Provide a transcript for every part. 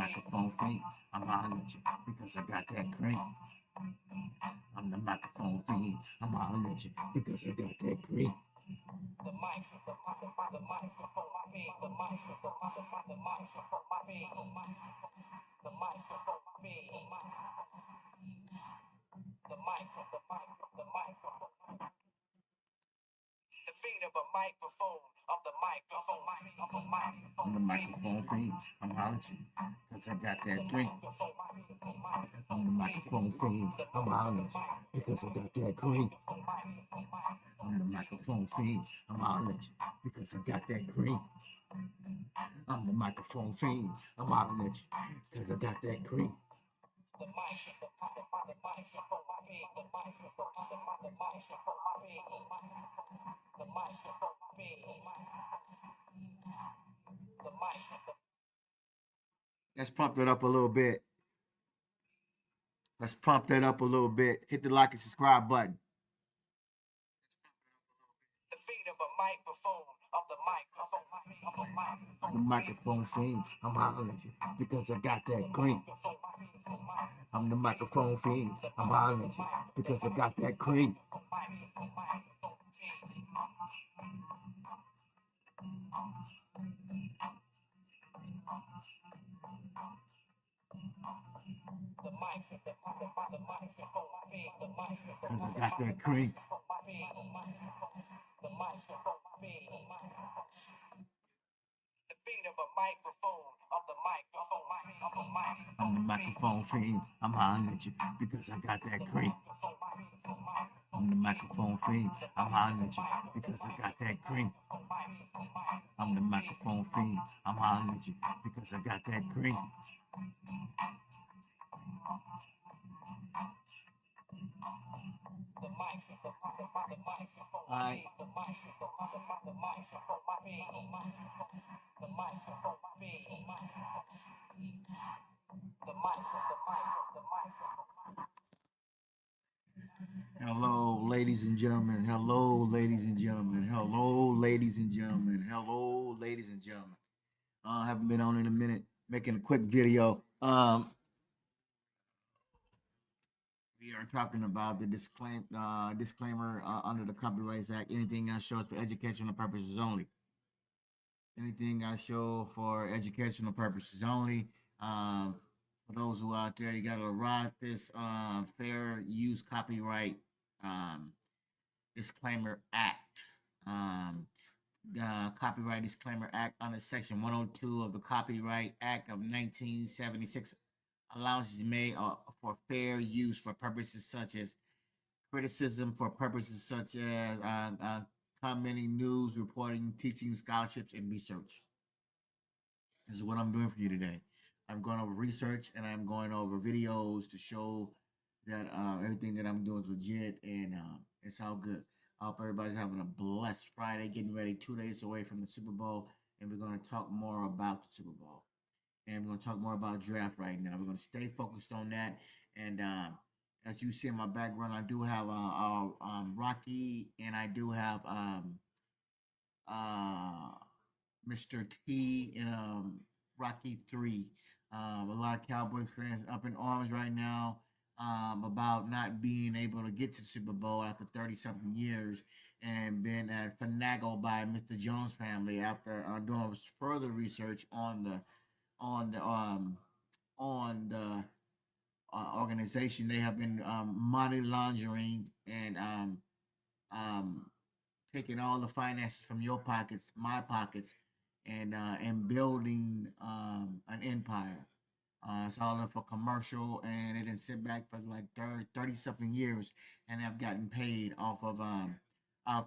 microphone fiend. I'm hollering at you because I got that cream. I'm the microphone fiend. I'm hollering at you because I got that cream. The mic, the microphone fiend. The mic, the microphone fiend. The microphone fiend. The microphone. The fiend of a microphone, of the microphone, of the microphone. I'm the microphone fiend. I'm hollering at you because I got that cream. I'm the microphone fiend. I'm hollering at you because I got that cream. I'm the microphone fiend. I'm hollering at you because I got that cream. I'm the microphone fiend. I'm hollering at you because I got that cream. The mic, the microphone fiend. The microphone, the microphone fiend. The microphone fiend. The mic. Let's pump that up a little bit. Let's pump that up a little bit. Hit the like and subscribe button. The fiend of a microphone, of the microphone, of the microphone. The microphone fiend. I'm hollering at you because I got that cream. I'm the microphone fiend. I'm hollering at you because I got that cream. The mic, the microphone fiend. The microphone. Because I got that cream. The microphone fiend. The fiend of a microphone, of the microphone, of the microphone. I'm the microphone fiend. I'm hollering at you because I got that cream. I'm the microphone fiend. I'm hollering at you because I got that cream. I'm the microphone fiend. I'm hollering at you because I got that cream. The mic, the microphone. All right. The microphone, the microphone fiend. The microphone fiend. The microphone. Hello, ladies and gentlemen. Hello, ladies and gentlemen. Hello, ladies and gentlemen. Hello, ladies and gentlemen. I haven't been on in a minute, making a quick video. We are talking about the disclaimer under the Copyrights Act. Anything I show is for educational purposes only. Anything I show for educational purposes only. For those who out there, you got to write this Fair Use Copyright um, Disclaimer Act. Copyright Disclaimer Act under Section 102 of the Copyright Act of 1976. Allowances made for fair use for purposes such as criticism, for purposes such as commenting, news, reporting, teaching, scholarships, and research. This is what I'm doing for you today. I'm going over research and I'm going over videos to show that everything that I'm doing is legit and it's all good. I hope everybody's having a blessed Friday, getting ready 2 days away from the Super Bowl, and we're going to talk more about the Super Bowl. And we're going to talk more about draft right now. We're going to stay focused on that. And as you see in my background, I do have Rocky, and I do have uh, Mr. T in Rocky 3. A lot of Cowboy fans up in arms right now about not being able to get to the Super Bowl after 30 something years and been finagled by Mr. Jones family after doing further research on the um, on the organization. They have been money laundering and taking all the finances from your pockets, my pockets, and building an empire. It's all for commercial, and they didn't sit back for like 30 something years, and have gotten paid off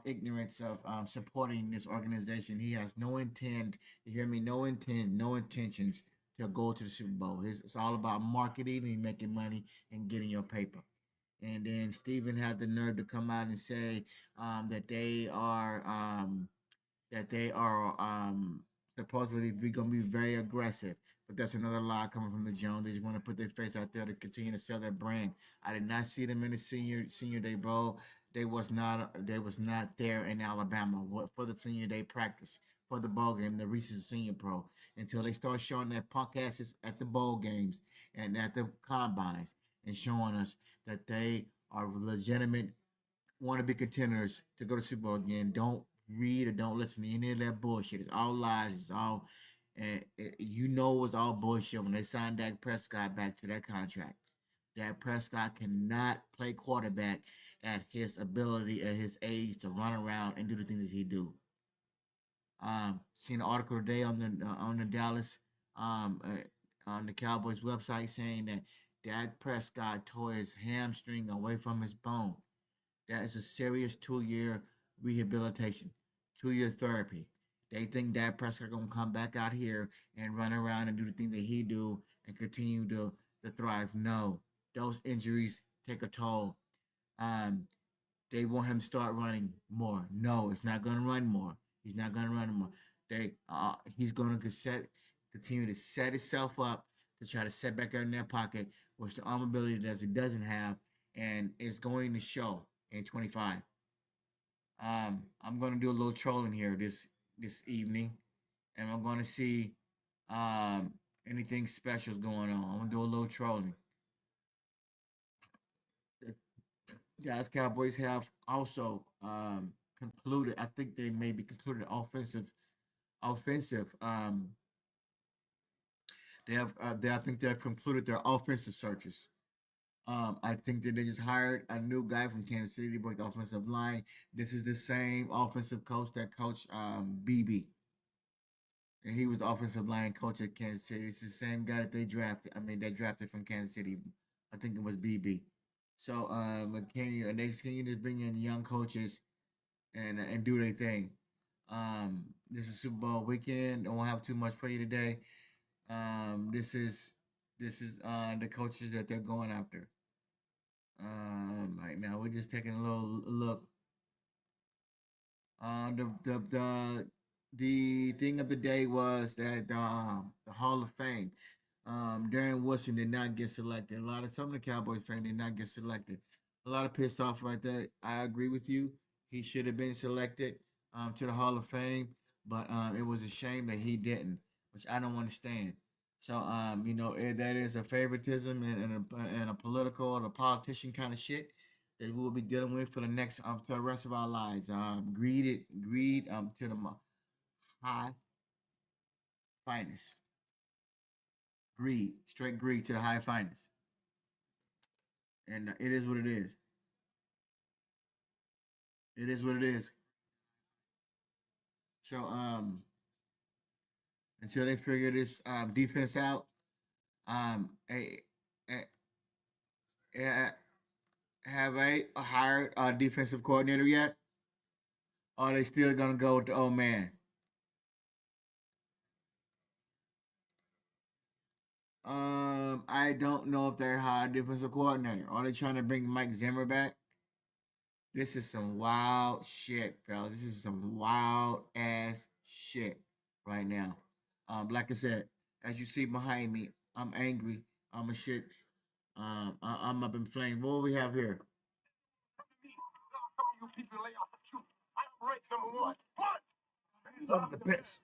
ignorance of supporting this organization. He has no intent, you hear me, no intentions to go to the Super Bowl. It's all about marketing and making money and getting your paper. And then Stephen had the nerve to come out and say that they are supposedly going to be very aggressive. But that's another lie coming from the Jones. They just want to put their face out there to continue to sell their brand. I did not see them in the senior day bowl. They was not there in Alabama for the senior day practice. for the bowl game, the recent Senior Pro, until they start showing their punk asses at the bowl games and at the combines and showing us that they are legitimate want to be contenders to go to Super Bowl again. Don't read or don't listen to any of that bullshit. It's all lies. It's all, and you know it's all bullshit when they signed Dak Prescott back to that contract. Dak Prescott cannot play quarterback at his ability at his age to run around and do the things he do. Seen an article today on the Dallas on the Cowboys website saying that Dak Prescott tore his hamstring away from his bone. That is a serious 2 year rehabilitation, 2 year therapy. They think Dak Prescott gonna come back out here and run around and do the things that he do and continue to thrive. No, those injuries take a toll. Um, they want him to start running more. No, it's not gonna run more. He's not gonna run more. He's gonna continue to set himself up to try to set back out in that pocket, which the arm ability does it doesn't have, and it's going to show in 25. I'm gonna do a little trolling here this evening, and I'm gonna see um anything special is going on. I'm gonna do a little trolling. The Dallas Cowboys have also concluded. I think they maybe concluded offensive. I think they've concluded their offensive searches. I think that they just hired a new guy from Kansas City to break the offensive line. This is the same offensive coach that coached BB, and he was the offensive line coach at Kansas City. It's the same guy that they drafted. I mean, they drafted from Kansas City. I think it was BB. So, can you just bring in young coaches and do their thing? This is Super Bowl weekend. Don't have too much for you today. This is the coaches that they're going after. Right now we're just taking a little look. The thing of the day was that the Hall of Fame. Darren Woodson did not get selected. Some of the Cowboys fans did not get selected. A lot of pissed off right there. I agree with you. He should have been selected to the Hall of Fame, but it was a shame that he didn't, which I don't understand. So that is a favoritism and a political or a politician kind of shit that we will be dealing with for the next for the rest of our lives. Greed to the high finest. Greed, straight greed to the high finest, and it is what it is. It is what it is. So until they figure this defense out, a, a, a, have I hired a defensive coordinator yet? Or are they still gonna go with the old man? I don't know if they're hired defensive coordinator. Are they trying to bring Mike Zimmer back? This is some wild shit, fellas. This is some wild ass shit right now. Like I said, as you see behind me, I'm angry. I'm a shit. I'm up in flames. What do we have here? Love the best.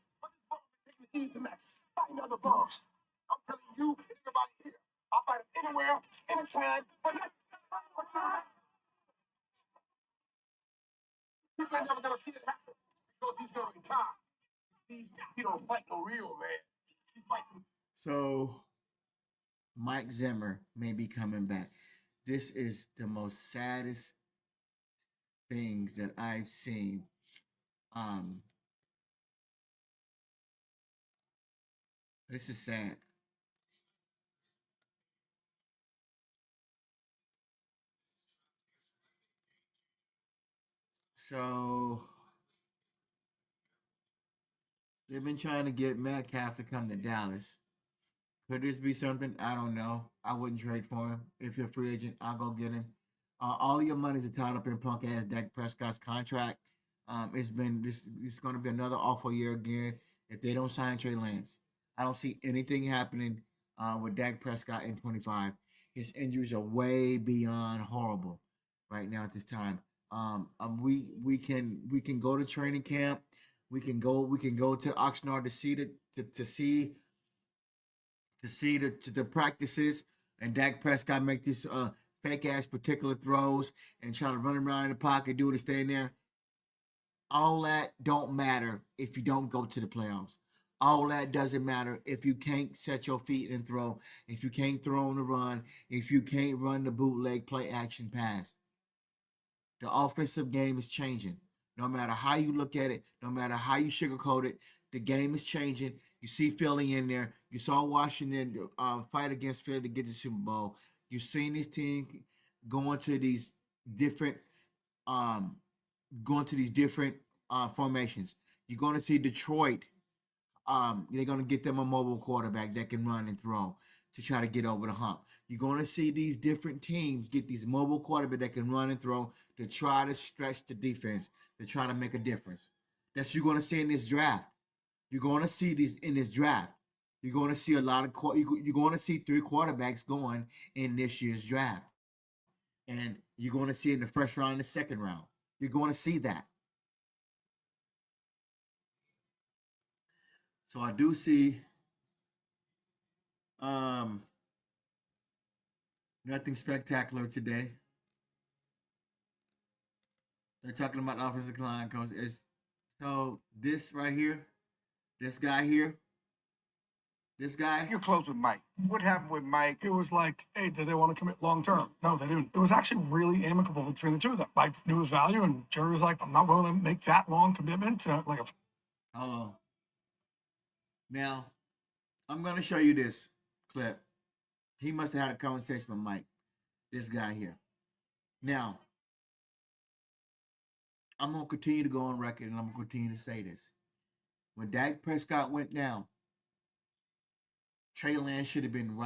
So Mike Zimmer may be coming back. This is the most saddest things that I've seen. Um, this is sad. So they've been trying to get Metcalf to come to Dallas. Could this be something? I don't know. I wouldn't trade for him. If you're a free agent, I'll go get him. All of your money's tied up in punk ass Dak Prescott's contract. It's been this. It's going to be another awful year again if they don't sign Trey Lance. I don't see anything happening with Dak Prescott in 25. His injuries are way beyond horrible right now at this time. We can go to training camp. We can go to Oxnard to see the practices, and Dak Prescott make these fake ass particular throws and try to run around in the pocket, do it, stay in there. All that don't matter if you don't go to the playoffs. All that doesn't matter if you can't set your feet and throw, if you can't throw on the run, if you can't run the bootleg play action pass. The offensive game is changing. No matter how you look at it, no matter how you sugarcoat it, the game is changing. You see Philly in there. You saw Washington fight against Philly to get the Super Bowl. You've seen this team going to these different um, formations. You're going to see Detroit. They're going to get them a mobile quarterback that can run and throw to try to get over the hump. You're going to see these different teams get these mobile quarterbacks that can run and throw to try to stretch the defense, to try to make a difference. That's what you're going to see in this draft. You're going to see these in this draft. You're going to see a lot of you're going to see 3 quarterbacks going in this year's draft, and you're going to see it in the first round and the second round. You're going to see that. So I do see um, nothing spectacular today. They're talking about the offensive line coach. Is so this right here, this guy here, this guy. You're close with Mike. What happened with Mike? It was like, hey, did they want to commit long term? No, they didn't. It was actually really amicable between the two of them. Mike knew his value, and Jerry was like, I'm not willing to make that long commitment to like a. Hold on. Now, I'm going to show you this clip. He must have had a conversation with Mike, this guy here. Now, I'm going to continue to go on record, and I'm going to continue to say this. When Dak Prescott went down, Trey Lance should have been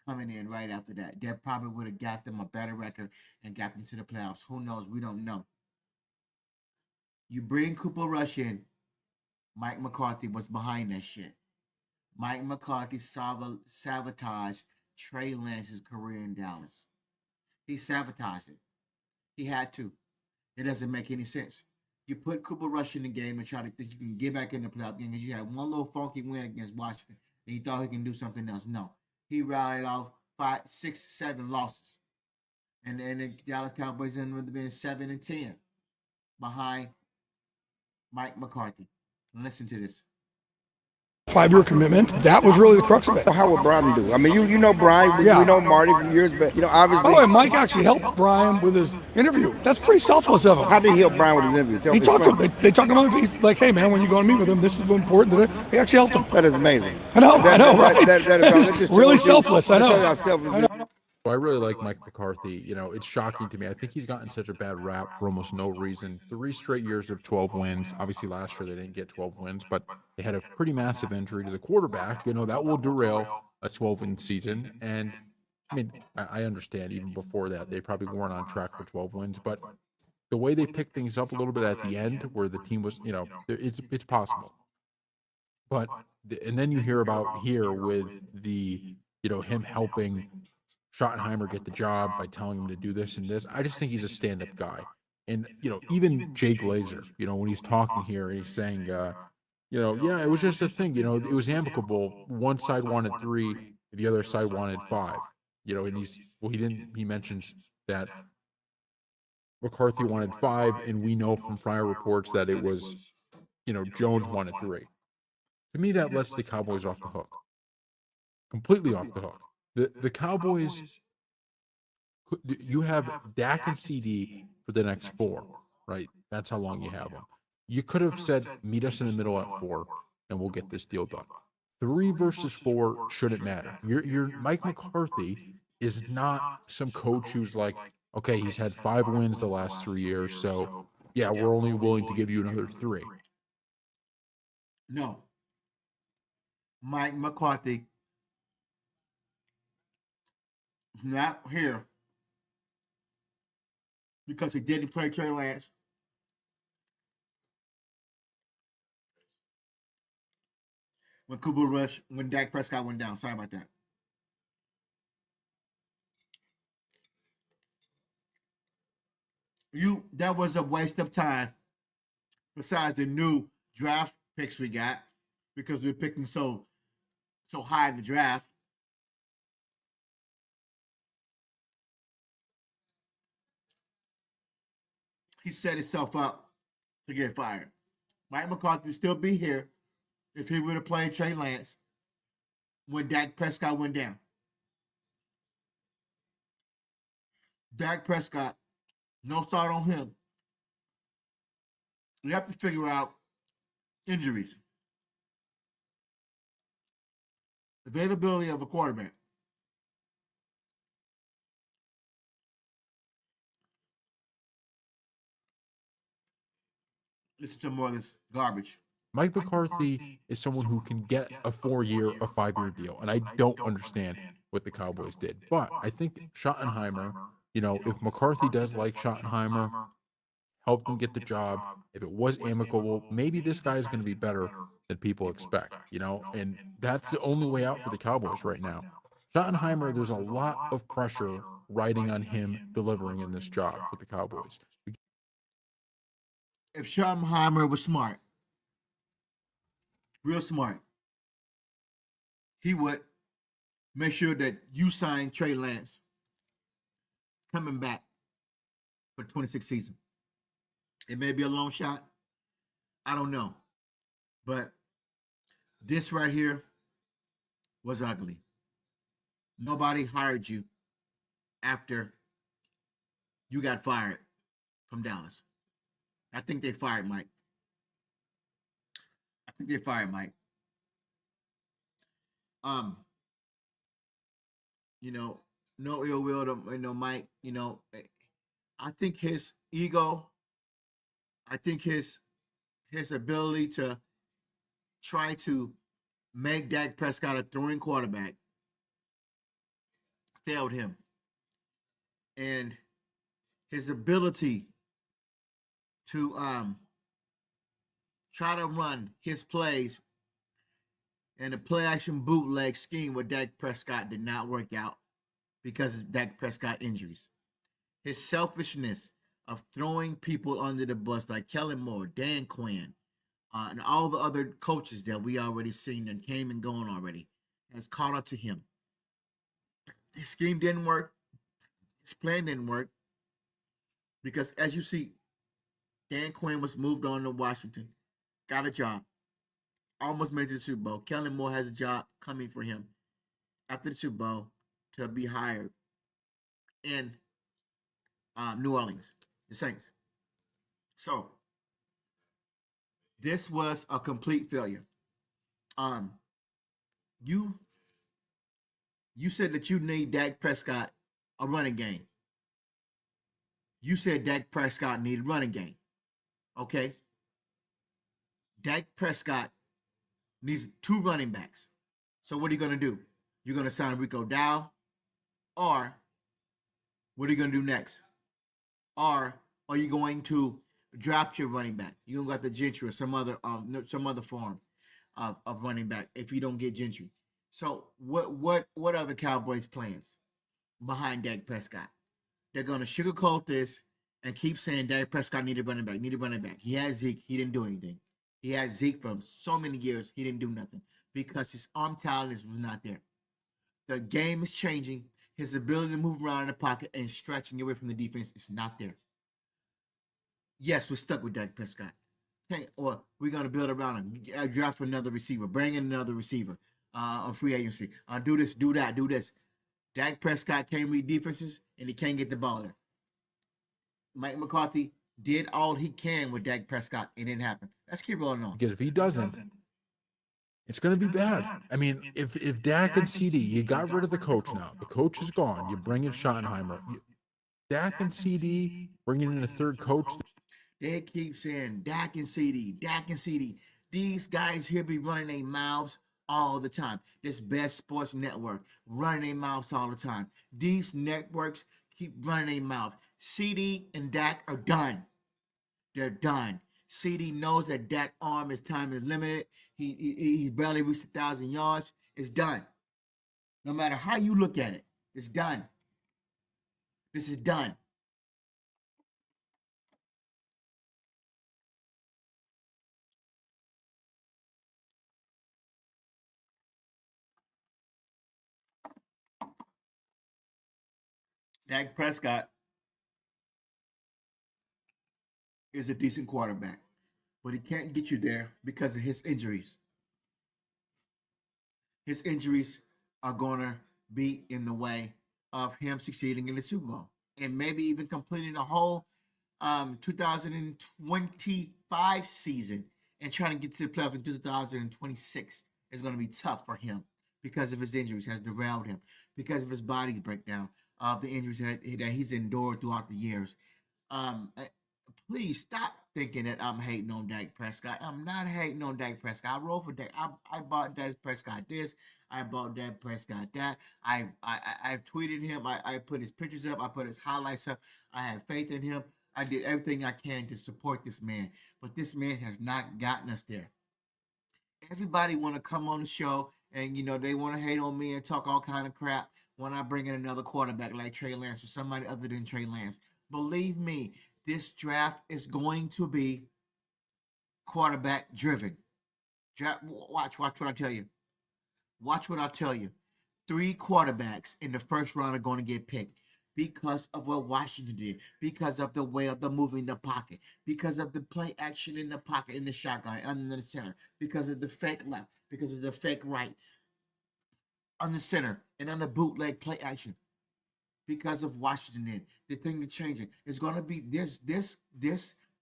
coming in right after that. That probably would have got them a better record and got them to the playoffs. Who knows? We don't know. You bring Cooper Rush in, Mike McCarthy was behind that shit. Mike McCarthy sabotaged Trey Lance's career in Dallas. He sabotaged it. He had to. It doesn't make any sense. You put Cooper Rush in the game and try to think you can get back in the playoff game because you had one little funky win against Washington and you thought he can do something else. No. He rallied off 5, 6, 7 losses. And the Dallas Cowboys would have been 7-10 behind Mike McCarthy. Listen to this. 5-year commitment. That was really the crux of it. How would Brian do? I mean, you know Brian, we know Marty from years, but obviously. Oh, and Mike actually helped Brian with his interview. That's pretty selfless of him. How did he help Brian with his interview? He talked to him. They talked about it. Like, hey man, when you go and meet with him, this is important. He actually helped him. That is amazing. I know, right? That is really selfless. I know. Well, I really like Mike McCarthy. It's shocking to me. I think he's gotten such a bad rap for almost no reason. 3 straight years of 12 wins. Obviously, last year they didn't get 12 wins, but they had a pretty massive injury to the quarterback. That will derail a 12-win season. And I mean, I understand even before that they probably weren't on track for 12 wins, but the way they picked things up a little bit at the end, where the team was, it's possible. But and then you hear about here with the him helping Schottenheimer get the job by telling him to do this and this. I just think he's a stand-up guy. And, even Jay Glazer, when he's talking here and he's saying, yeah, it was just a thing, it was amicable. One side wanted 3, the other side wanted 5, and he mentions that McCarthy wanted 5, and we know from prior reports that it was, Jones wanted 3. To me, that lets the Cowboys off the hook. Completely off the hook. The Cowboys, you have Dak and CD for the next 4, right? That's how long you have them. You could have said, meet us in the middle at 4, and we'll get this deal done. 3 versus 4 shouldn't matter. Your Mike McCarthy is not some coach who's like, okay, he's had 5 wins the last 3 years, so yeah, we're only willing to give you another 3. No. Mike McCarthy not here because he didn't play Trey Lance. When Dak Prescott went down. Sorry about that. That was a waste of time. Besides the new draft picks we got because we're picking so high in the draft. He set himself up to get fired. Mike McCarthy would still be here if he would have played Trey Lance when Dak Prescott went down. Dak Prescott, no start on him. We have to figure out injuries, availability of a quarterback. Listen to more of this garbage. Mike McCarthy is someone who can get a 4-year, a 5-year deal, and I don't understand what the Cowboys did. But I think Schottenheimer, if McCarthy does like Schottenheimer, help them get the job. If it was amicable, maybe this guy is going to be better than people expect, and that's the only way out for the Cowboys right now. Schottenheimer, there's a lot of pressure riding on him delivering in this job for the Cowboys. If Schottenheimer was smart, real smart, he would make sure that you sign Trey Lance coming back for 26 season. It may be a long shot. I don't know. But this right here was ugly. Nobody hired you after you got fired from Dallas. I think they fired Mike. No ill will to Mike. I think his ego, I think his ability to try to make Dak Prescott a throwing quarterback failed him. And his ability to try to run his plays and the play action bootleg scheme with Dak Prescott did not work out because of Dak Prescott injuries. His selfishness of throwing people under the bus like Kellen Moore, Dan Quinn, and all the other coaches that we already seen and came and gone already has caught up to him. His scheme didn't work. His plan didn't work because, as you see, Dan Quinn was moved on to Washington, got a job, almost made it to the Super Bowl. Kellen Moore has a job coming for him after the Super Bowl to be hired in New Orleans, the Saints. So this was a complete failure. You said that you need Dak Prescott a running game. You said Dak Prescott needed running game. Okay. Dak Prescott needs 2 running backs. So what are you going to do? You're going to sign Rico Dow, or what are you going to do next? Or are you going to draft your running back? You don't got the Gentry or some other form of running back if you don't get Gentry. So what are the Cowboys' plans behind Dak Prescott? They're going to sugarcoat this and keep saying Dak Prescott needed running back. He had Zeke. He didn't do anything. He had Zeke for so many years. He didn't do nothing because his arm talent was not there. The game is changing. His ability to move around in the pocket and stretching away from the defense is not there. Yes, we're stuck with Dak Prescott. Okay, or we're going to build around him. Draft another receiver. Bring in another receiver on free agency. Do this, do that, do this. Dak Prescott can't read defenses, and he can't get the ball there. Mike McCarthy did all he can with Dak Prescott, and it didn't happen. Let's keep rolling on. Because if he doesn't, it's going to be bad. I mean, if Dak and CD, you got rid of the coach now. The coach is gone. You bring in Schottenheimer. Dak and CD, bringing in a third coach. They keep saying Dak and CD. These guys here be running their mouths all the time. This Best Sports Network running their mouths all the time. These networks keep running their mouth. CD and Dak are done. They're done. CD knows that Dak's arm, his time is limited. He's barely reached 1,000 yards. It's done. No matter how you look at it, it's done. This is done. Dak Prescott is a decent quarterback, but he can't get you there because of his injuries. His injuries are going to be in the way of him succeeding in the Super Bowl and maybe even completing the whole 2025 season and trying to get to the playoffs in 2026 is going to be tough for him because of his injuries has derailed him because of his body's breakdown of the injuries that he's endured throughout the years. Uh, Please stop thinking that I'm hating on Dak Prescott. I'm not hating on Dak Prescott. I roll for Dak. I bought Dak Prescott this. I bought Dak Prescott that. I've tweeted him. I put his pictures up. I put his highlights up. I have faith in him. I did everything I can to support this man, but this man has not gotten us there. Everybody want to come on the show and they want to hate on me and talk all kind of crap when I bring in another quarterback like Trey Lance or somebody other than Trey Lance. Believe me, this draft is going to be quarterback driven. Watch what I tell you. Watch what I tell you. Three quarterbacks in the first round are going to get picked because of what Washington did, because of the way of the moving in the pocket, because of the play action in the pocket, in the shotgun, under the center, because of the fake left, because of the fake right, on the center, and on the bootleg play action. Because of Washington, the thing to change it is going to be this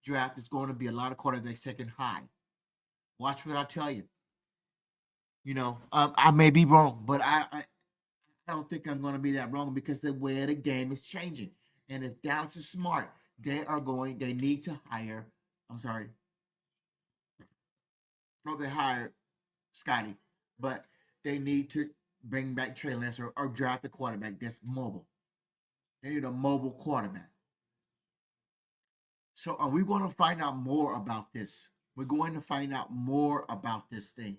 draft is going to be a lot of quarterbacks taken high. Watch what I tell you. I may be wrong, but I don't think I'm going to be that wrong because the way the game is changing. And if Dallas is smart, they need to hire, I'm sorry, no, they hired Scotty, but they need to bring back Trey Lance or draft a quarterback that's mobile. They need a mobile quarterback. So are we going to find out more about this? We're going to find out more about this thing.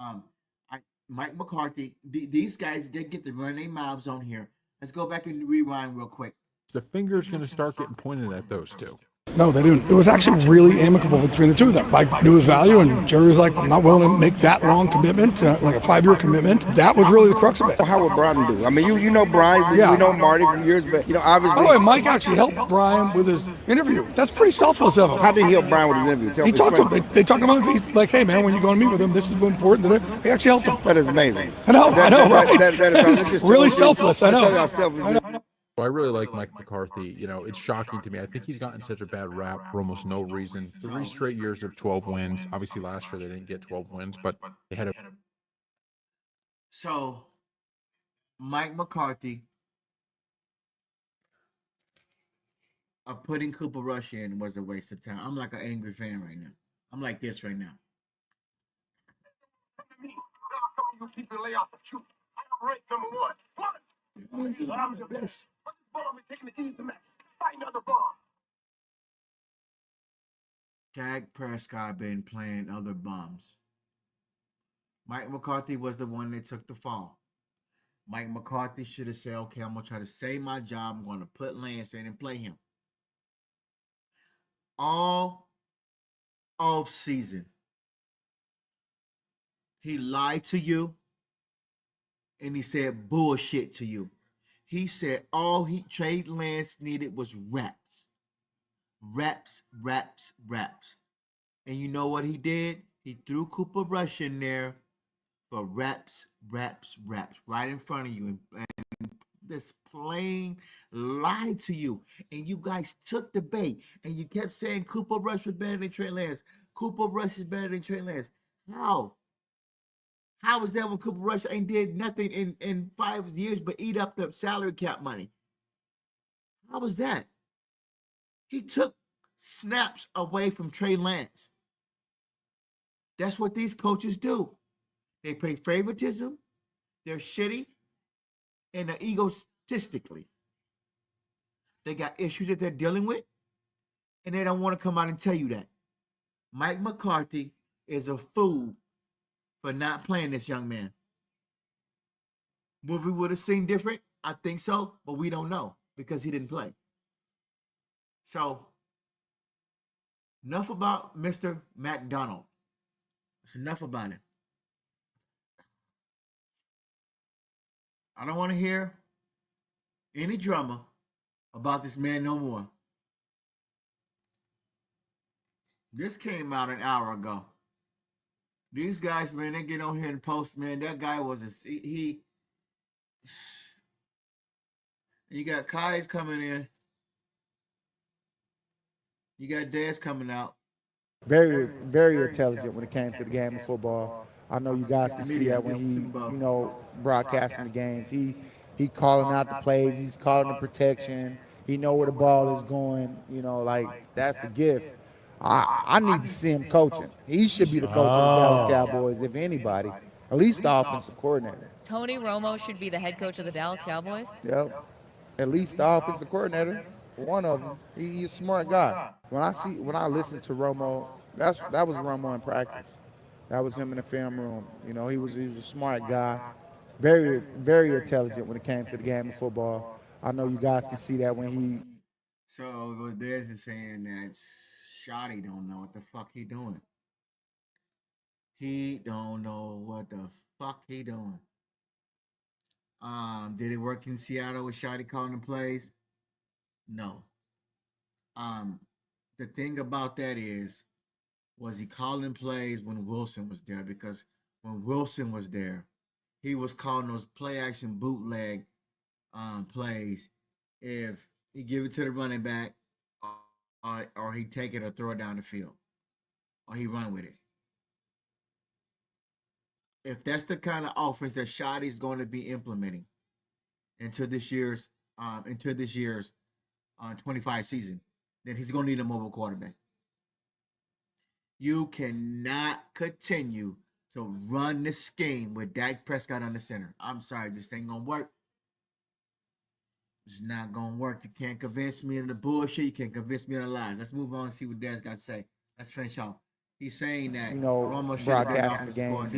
Um, I, Mike McCarthy, these guys, they get to run their mouths on here. Let's go back and rewind real quick. The finger's going to start getting pointed at those two. No, they didn't. It was actually really amicable between the two of them. Mike knew his value, and Jerry was like, I'm not willing to make that long commitment, like a 5-year commitment. That was really the crux of it. How would Brian do? I mean, you know Brian, we know Marty from years, but obviously. By the way, Mike actually helped Brian with his interview. That's pretty selfless of him. How did he help Brian with his interview? He talked to him. They talked about it. Like, hey, man, when you go and meet with him, this is important. He actually helped him. That is amazing. I know, right? That is really selfless. I know. Well, I really like Mike McCarthy. It's shocking to me. I think he's gotten such a bad rap for almost no reason. 3 straight years of 12 wins. Obviously, last year they didn't get 12 wins, but they had a. So, Mike McCarthy putting Cooper Rush in was a waste of time. I'm like an angry fan right now. I'm like this right now. You keep the lay off the truth. I am ranked number one. I'm the best. Bomb is taking the easy matches. Fight another bomb. Dak Prescott been playing other bums. Mike McCarthy was the one that took the fall. Mike McCarthy should have said, okay, I'm going to try to save my job. I'm going to put Lance in and play him. All off season, he lied to you and he said bullshit to you. He said all Trey Lance needed was reps. Reps. And you know what he did? He threw Cooper Rush in there for reps, right in front of you. And this plain lied to you. And you guys took the bait. And you kept saying Cooper Rush was better than Trey Lance. Cooper Rush is better than Trey Lance. How? How was that when Cooper Rush ain't did nothing in 5 years but eat up the salary cap money? How was that? He took snaps away from Trey Lance. That's what these coaches do. They play favoritism, they're shitty, and they're egotistically. They got issues that they're dealing with, and they don't want to come out and tell you that. Mike McCarthy is a fool for not playing this young man. Would we would have seen different? I think so, but we don't know because he didn't play. So, enough about Mr. McDonald. It's enough about it. I don't want to hear any drama about this man no more. This came out an hour ago. These guys, man, they get on here and post, man. That guy was he. You got Kai's coming in. You got Dez coming out. Very, very intelligent when it came to the game of football. I know you guys can see that when he, broadcasting the games. He calling out the plays. He's calling the protection. He know where the ball is going. That's a gift. I need to see him coaching. He should be the coach of the Dallas Cowboys, if anybody. At least the offensive coordinator. Tony Romo should be the head coach of the Dallas Cowboys? Yep. At least the offensive coordinator. One of them. He's a smart guy. When I listen to Romo, that was Romo in practice. That was him in the film room. He was a smart guy. Very, very intelligent when it came to the game of football. I know you guys can see that when he. So what Dez is saying that Shotty don't know what the fuck he doing. He don't know what the fuck he doing. Did it work in Seattle with Shotty calling the plays? No. The thing about that is, was he calling plays when Wilson was there? Because when Wilson was there, he was calling those play action bootleg plays. If he give it to the running back, or he take it or throw it down the field, or he run with it. If that's the kind of offense that Shotty's going to be implementing into this year's 25 season, then he's going to need a mobile quarterback. You cannot continue to run this scheme with Dak Prescott on the center. I'm sorry, this ain't going to work. It's not going to work. You can't convince me of the bullshit. You can't convince me of the lies. Let's move on and see what Dad's got to say. Let's finish off. He's saying that Romo should broadcasting the games.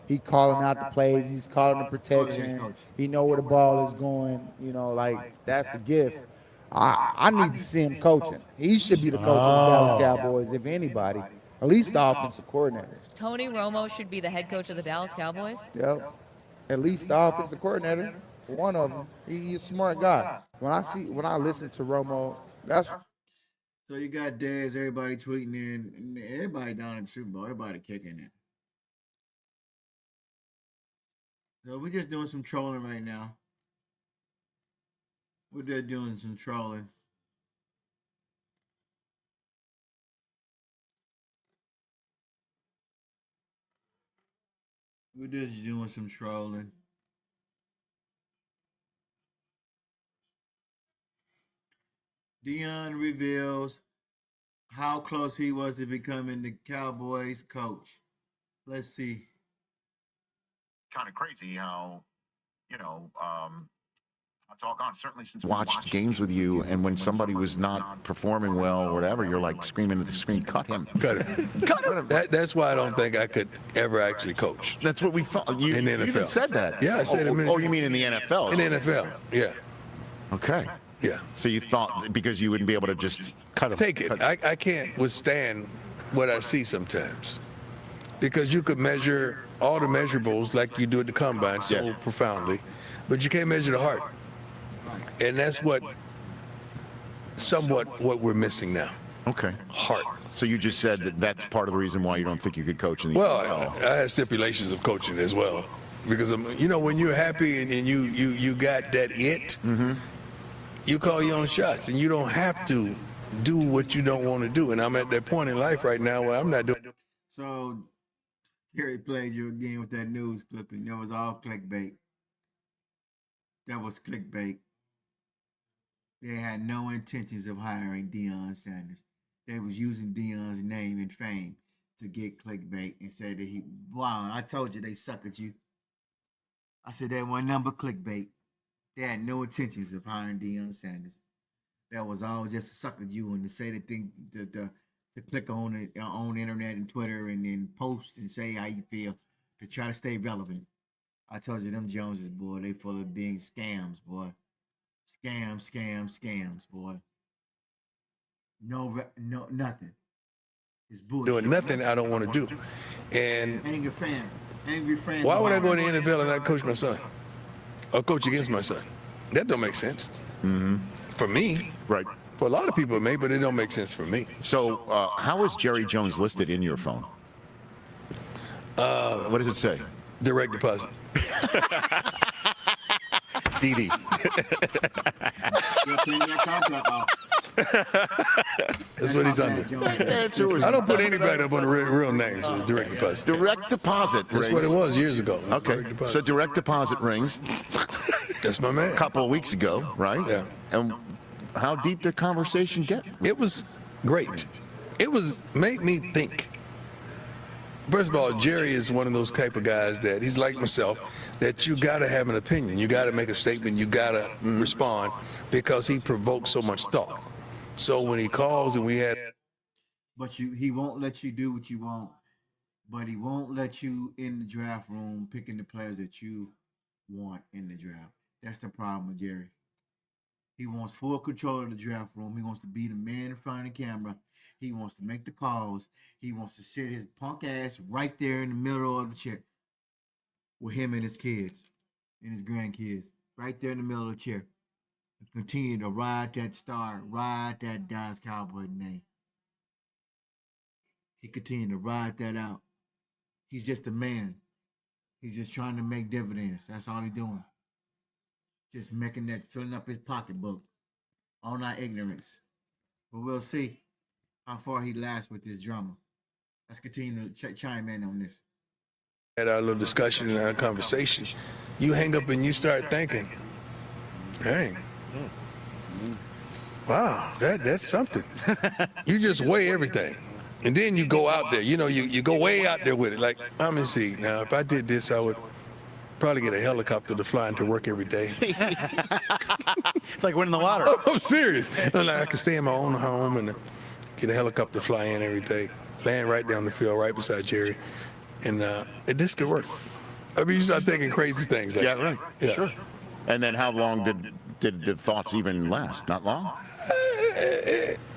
He calling out the plays. He's calling the protection. He know where the ball is going. That's a gift. I need to see him coaching. He should be the coach of the Dallas Cowboys, if anybody. At least the offensive coordinator. Tony Romo should be the head coach of the Dallas Cowboys? Yep. At least the offensive coordinator. One of them. He's a smart guy. When I listen to Romo, that's. So you got Dez, everybody tweeting in, and everybody down in the Super Bowl, everybody kicking it. So we're just doing some trolling right now. We're just doing some trolling. We're just doing some trolling. Deion reveals how close he was to becoming the Cowboys coach. Let's see. Kind of crazy how, it's all gone. Certainly since watched games with you, and when somebody was not performing well or whatever, you're like screaming at the screen, cut him. Cut him. Cut him. That's why I don't think I could ever actually coach. That's what we thought. You, in the NFL. You even said that. Yeah, I said it. Oh, you mean in the NFL? In the NFL, yeah. Okay. Yeah. So you thought because you wouldn't be able to just cut him. Take it. I can't withstand what I see sometimes. Because you could measure all the measurables like you do at the combine so profoundly, but you can't measure the heart. And that's somewhat what we're missing now. Okay. Heart. So you just said that's part of the reason why you don't think you could coach in the NFL. I had stipulations of coaching as well. Because, when you're happy and you got that it, you call your own shots. And you don't have to do what you don't want to do. And I'm at that point in life right now where I'm not doing. So, Terry played you again with that news clipping. That was all clickbait. That was clickbait. They had no intentions of hiring Deion Sanders. They was using Deion's name and fame to get clickbait and say that wow, I told you they suck at you. I said that one number clickbait. They had no intentions of hiring Deion Sanders. That was all just to suck at you and to say the thing, to click on it on the internet and Twitter and then post and say how you feel to try to stay relevant. I told you them Joneses, boy, they full of being scams, boy. Scams, boy. No, nothing. It's bullshit. Doing nothing I don't want to do. And angry fan. Why would I go to the NFL and not coach my son? Or coach against my son? That don't make sense. for me. Right. For a lot of people, it may, but it don't make sense for me. So, how is Jerry Jones listed in your phone? What does it say? Direct deposit. DD. You're paying that contract off. That's what he's under. Answer was I don't put anybody up on the real names. It's direct deposit. direct deposit. That's rings. what it was years ago. Okay. Direct deposit. So direct deposit rings That's my man. a couple of weeks ago, right? Yeah. And how deep did conversation get? It was great. It was made me think. First of all, Jerry is one of those type of guys that he's like myself, that you got to have an opinion. You got to make a statement. You got to respond because he provokes so much thought. So when he calls and we had, But he won't let you do what you want. But he won't let you in the draft room picking the players that you want in the draft. That's the problem with Jerry. He wants full control of the draft room. He wants to be the man in front of the camera. He wants to make the calls. He wants to sit his punk ass right there in the middle of the chair with him and his kids and his grandkids, right there in the middle of the chair. And continue to ride that star, ride that Dallas Cowboy name. He continued to ride that out. He's just a man. He's just trying to make dividends. That's all he's doing. Just making that, filling up his pocketbook on our ignorance. But we'll see how far he lasts with this drama. Let's continue to chime in on this. had our little discussion and our conversation, you hang up and you start thinking, dang, wow, that's something. You just weigh everything. And then you go out there, you go way out there with it. Like, let me see, now if I did this, I would probably get a helicopter to fly into work every day. It's like winning the lottery. I'm serious. And like, I could stay in my own home and get a helicopter fly in every day, land right down the field, right beside Jerry. And this could work. I mean, you start thinking crazy things. Like, Yeah, right. Yeah. Sure. And then how long did the thoughts even last? Not long?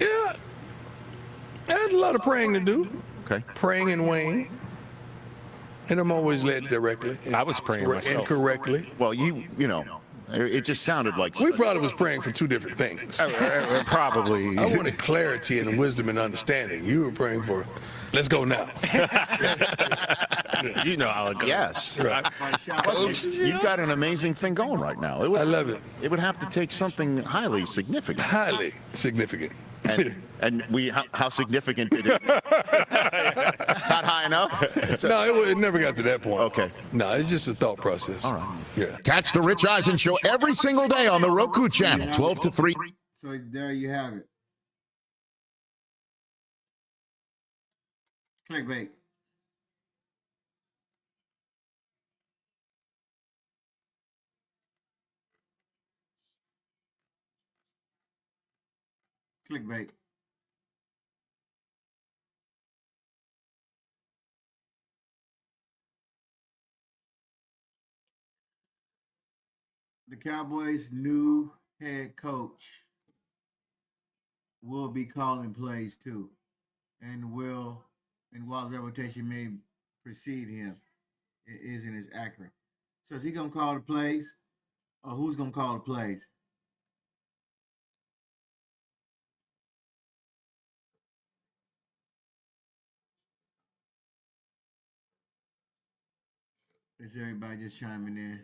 Yeah. I had a lot of praying to do. Okay. Praying and weighing. And I'm always led directly. I was praying myself. Incorrectly. Well, you know, it just sounded like We probably was praying for two different things. Probably. I wanted clarity and wisdom and understanding. You were praying for, let's go now. You know how it goes. yes. Right. Well, you've got an amazing thing going right now. I love it. It would have to take something highly significant. Highly significant. And how significant did it? Not high enough? No, it never got to that point. Okay. No, it's just a thought process. All right. Yeah. Catch the Rich Eisen Show every single day on the Roku channel, 12 to 3. So there you have it. Clickbait. Clickbait. The Cowboys' new head coach will be calling plays too, and while reputation may precede him, it isn't as accurate. So is he gonna call the plays, or who's gonna call the plays? Is everybody just chiming in?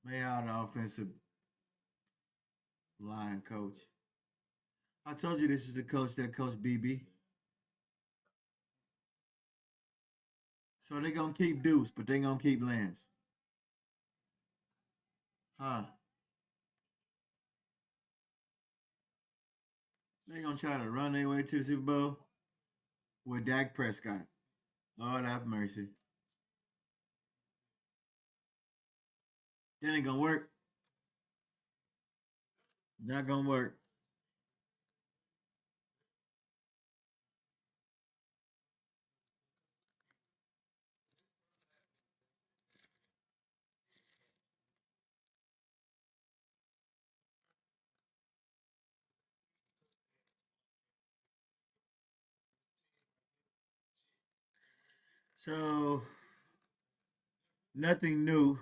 May out the offensive line coach. I told you this is the coach that coached BB. So they're gonna keep Deuce, but they're gonna keep Lance. Huh. They're gonna try to run their way to the Super Bowl with Dak Prescott. Lord have mercy. That ain't gonna work. Not gonna work. So nothing new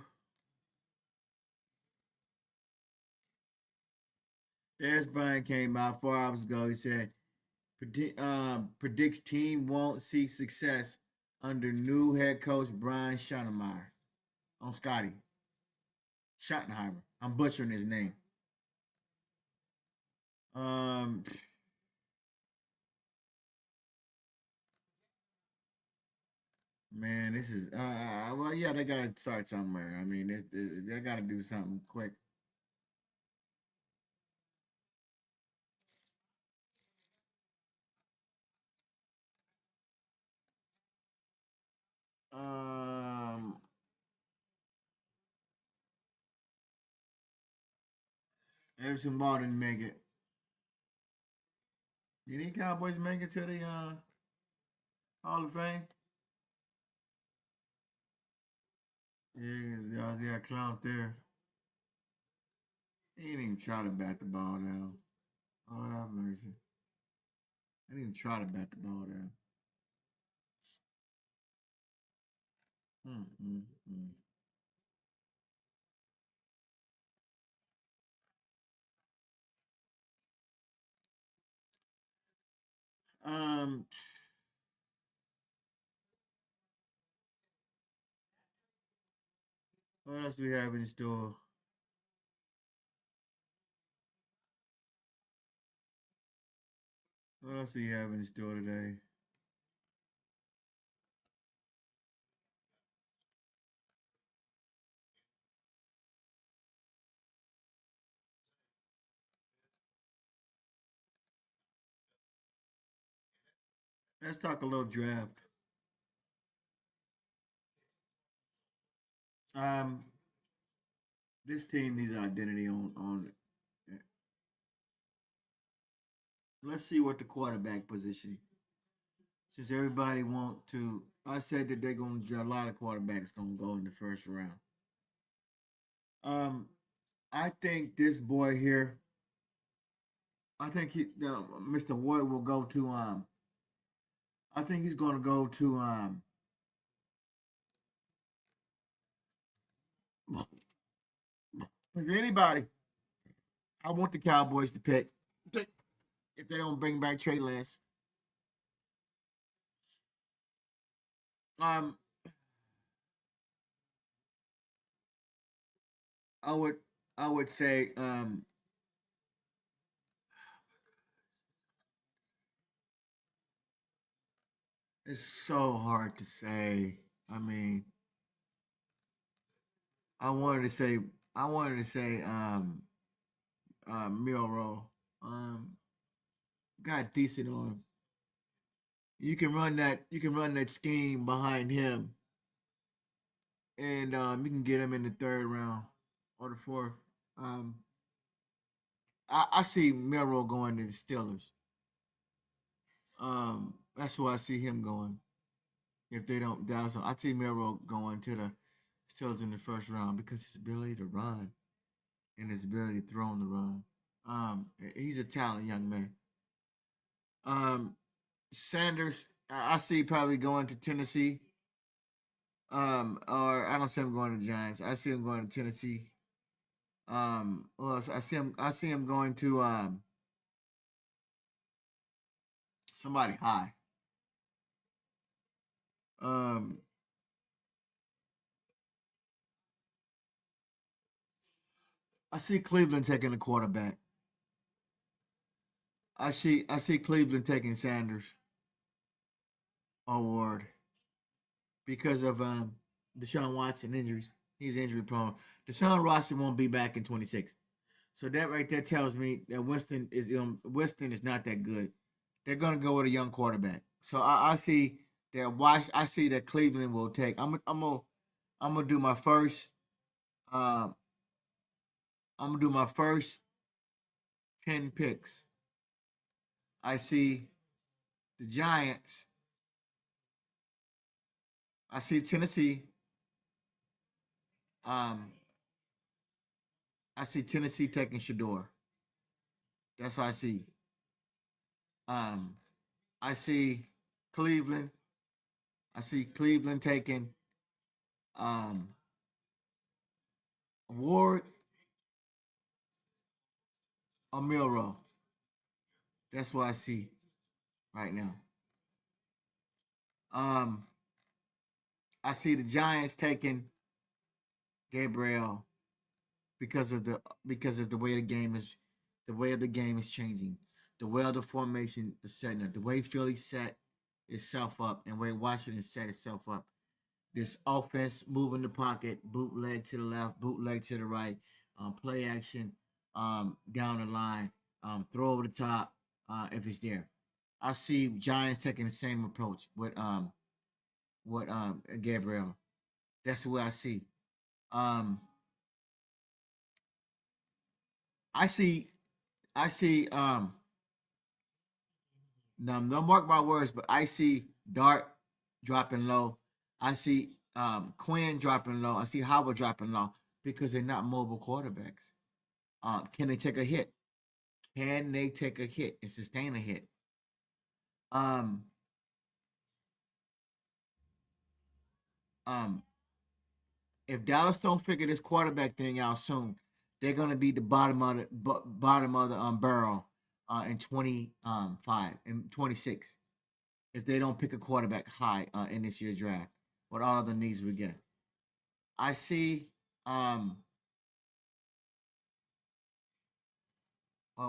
Des Bryant came out 4 hours ago. He said predicts team won't see success under new head coach Brian Schottenheimer. On Scotty Schottenheimer. I'm butchering his name. Um, Man, this is well, yeah, they gotta start somewhere. I mean, they gotta do something quick. Um, Everson Ball didn't make it. You think Cowboys make it to the Hall of Fame? Yeah, they got clown there. He didn't even try to bat the ball down. Oh, have mercy. I didn't even try to bat the ball down. Mm, mm, mm. Um, what else do we have in store? What else do we have in store today? Let's talk a little draft. Um, this team needs identity on. Let's see what the quarterback position. Since everybody want to, I said that they're going to a lot of quarterbacks going to go in the first round. Um, I think this boy here. I think Mr. Ward will go to I think he's going to go to if anybody. I want the Cowboys to pick if they don't bring back Trey Lance. Um, I would I would say it's so hard to say. I mean, I wanted to say I wanted to say Miro. Um got decent arm. You can run that scheme behind him and you can get him in the third round or the fourth. Um I see Miro going to the Steelers. That's where I see him going. If they don't Dallas, I see Miro going to the Steelers in the first round because his ability to run and his ability to throw on the run. He's a talented young man. Um, Sanders, I see probably going to Tennessee. Or I don't see him going to the Giants. I see him going to Tennessee. Well, I see him. I see him going to somebody high. Um, I see Cleveland taking a quarterback. I see Cleveland taking Sanders or Ward because of Deshaun Watson injuries. He's injury prone. Deshaun Watson won't be back in 26. So that right there tells me that Winston is not that good. They're gonna go with a young quarterback. So I see that I see that Cleveland will take. I'm gonna do my first. Um, I'm gonna do my first 10 picks. I see the Giants. I see Tennessee. Um, I see Tennessee taking Shador. That's what I see. Um, I see Cleveland. I see Cleveland taking um, Ward. or Milrow. That's what I see right now. Um, I see the Giants taking Gabriel because of the way the game is changing, the way the formation is setting up, the way Philly set itself up, and the way Washington set itself up. This offense moving the pocket, bootleg to the left, bootleg to the right, play action down the line, throw over the top if it's there. I see Giants taking the same approach with Gabriel. That's what I see. Um, I see I see now don't mark my words, but I see Dart dropping low. I see Quinn dropping low. I see Howard dropping low because they're not mobile quarterbacks. Can they take a hit? Can they take a hit and sustain a hit? Um, um, if Dallas don't figure this quarterback thing out soon, they're gonna be the bottom of the barrel in 25 and 26 if they don't pick a quarterback high in this year's draft. What all other needs we get? I see. Oh,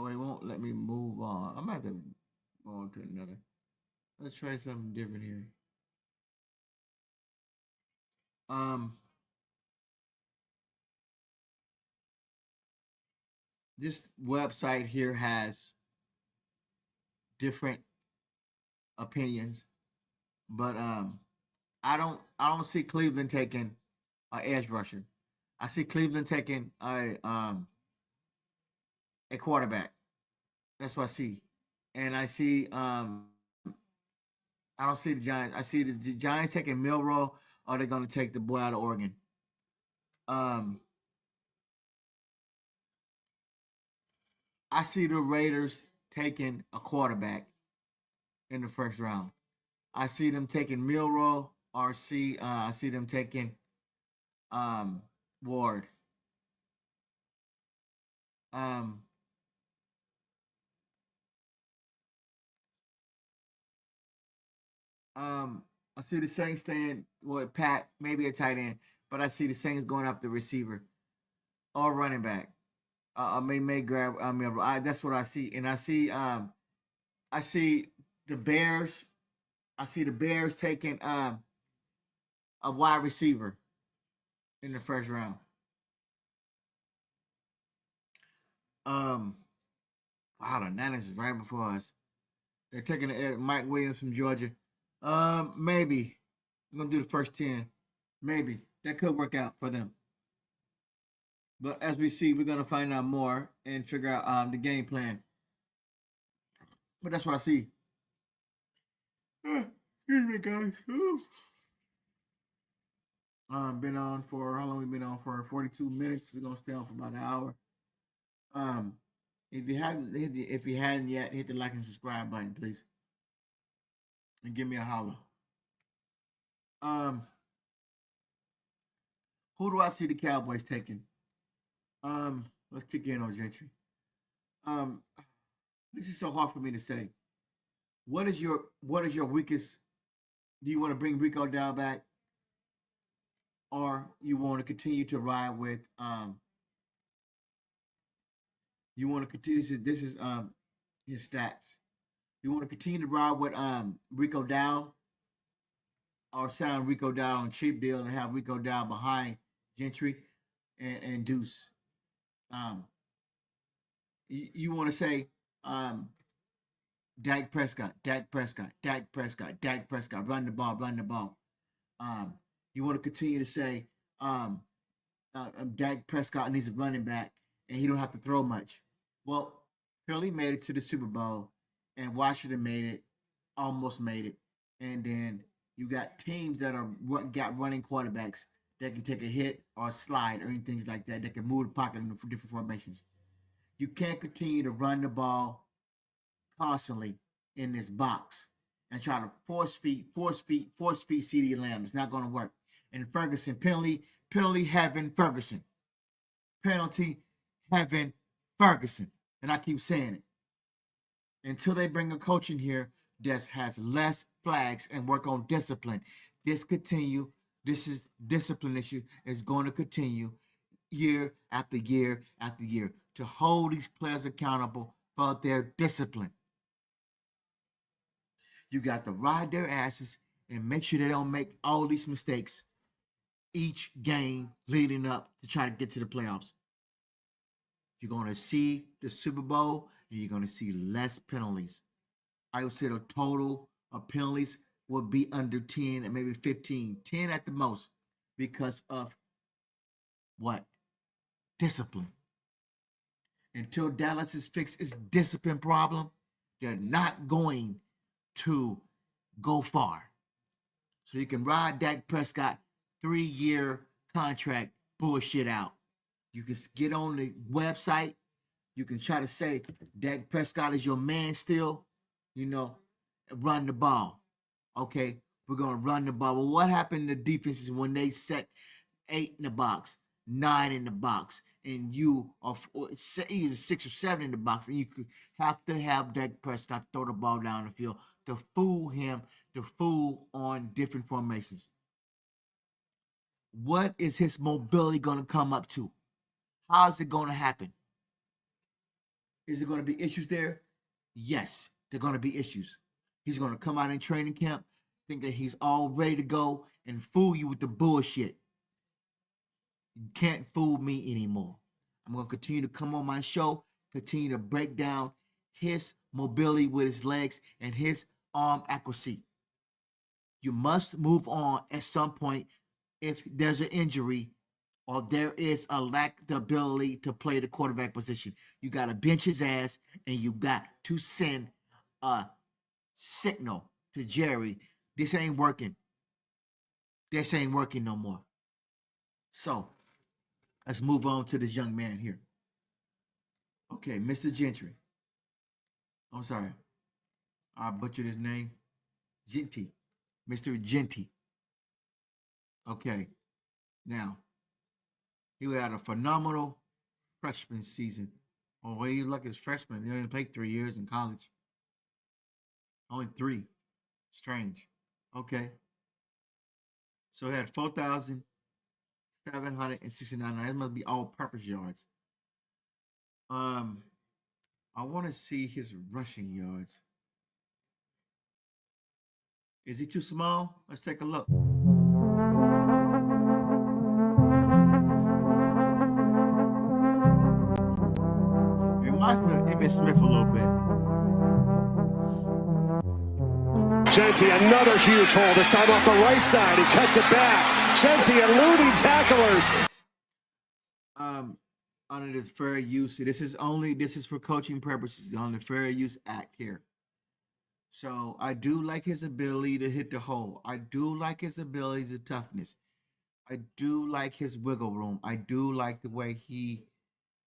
it won't let me move on. I'm about to go on to another. Let's try something different here. Um, this website here has different opinions, but I don't see Cleveland taking an edge rusher. I see Cleveland taking a quarterback. That's what I see, and I see I don't see the Giants. I see the Giants taking Milrow, or they're going to take the boy out of Oregon. Um, I see the Raiders taking a quarterback in the first round. I see them taking Milrow, or I see them taking um, Ward. Um, I see the Saints staying with Pat, maybe a tight end, but I see the Saints going after receiver or running back. May grab. That's what I see, and I see the Bears. I see the Bears taking a wide receiver in the first round. Um, wow, the Niners is right before us. They're taking Mike Williams from Georgia. Maybe I'm gonna do the first 10. Maybe that could work out for them. But as we see, we're gonna find out more and figure out the game plan. But that's what I see. Excuse me, guys. Been on for how long? We been on for 42 minutes. We're gonna stay on for about an hour. Um, if you hadn't yet, hit the like and subscribe button, please, and give me a holler. Um, who do I see the Cowboys taking? Let's kick in on Gentry. Um, this is so hard for me to say. What is your weakest? Do you want to bring Rico Dow back, or you want to continue to ride with You want to continue. This is his stats. You want to continue to ride with Rico Dow, or sign Rico Dow on a cheap deal and have Rico Dow behind Gentry and Deuce. Um, you want to say Dak Prescott, Dak Prescott, Dak Prescott, Dak Prescott, run the ball, run the ball. Um, you want to continue to say Dak Prescott needs a running back and he don't have to throw much. Well, Philly made it to the Super Bowl, and Washington almost made it, and then you got teams that got running quarterbacks that can take a hit or slide or anything like that that can move the pocket in different formations. You can't continue to run the ball constantly in this box and try to force feed CeeDee Lamb. It's not going to work. And Ferguson, penalty heaven Ferguson. Penalty heaven Ferguson. And I keep saying it. Until they bring a coach in here that has less flags and work on discipline, this continue. This is discipline issue is going to continue year after year after year to hold these players accountable for their discipline. You got to ride their asses and make sure they don't make all these mistakes each game leading up to try to get to the playoffs. You're going to see the Super Bowl and you're going to see less penalties. I would say the total of penalties will be under 10 and maybe 15, 10 at the most because of what? Discipline. Until Dallas is fixed its discipline problem, they're not going to go far. So you can ride Dak Prescott 3-year contract bullshit out. You can get on the website. You can try to say Dak Prescott is your man still, run the ball. Okay, we're going to run the ball. Well, what happened to defenses when they set 8 in the box, 9 in the box, and you are either 6 or 7 in the box, and you could have to have Dak Prescott throw the ball down the field to fool him, to fool on different formations. What is his mobility going to come up to? How is it going to happen? Is there going to be issues there? Yes, there are going to be issues. He's going to come out in training camp, think that he's all ready to go, and fool you with the bullshit. You can't fool me anymore. I'm going to continue to come on my show, continue to break down his mobility with his legs and his arm accuracy. You must move on at some point if there's an injury or there is a lack of the ability to play the quarterback position. You got to bench his ass and you got to send a signal to Jerry. This ain't working. This ain't working no more. So let's move on to this young man here. Okay, Mr. Gentry. I'm sorry. I butchered his name. Genty. Mr. Genty. Okay. Now, he had a phenomenal freshman season. Oh, well, he look his freshman. He only played 3 years in college. Only 3. Strange. Okay. So he had 4,769. That must be all-purpose yards. I want to see his rushing yards. Is he too small? Let's take a look. It reminds me of Emmitt Smith a little bit. Genty, another huge hole, this time off the right side. He cuts it back. Genty eluding tacklers. Under this fair use, this is for coaching purposes on the Fair Use Act here. So I do like his ability to hit the hole. I do like his abilities of toughness. I do like his wiggle room. I do like the way he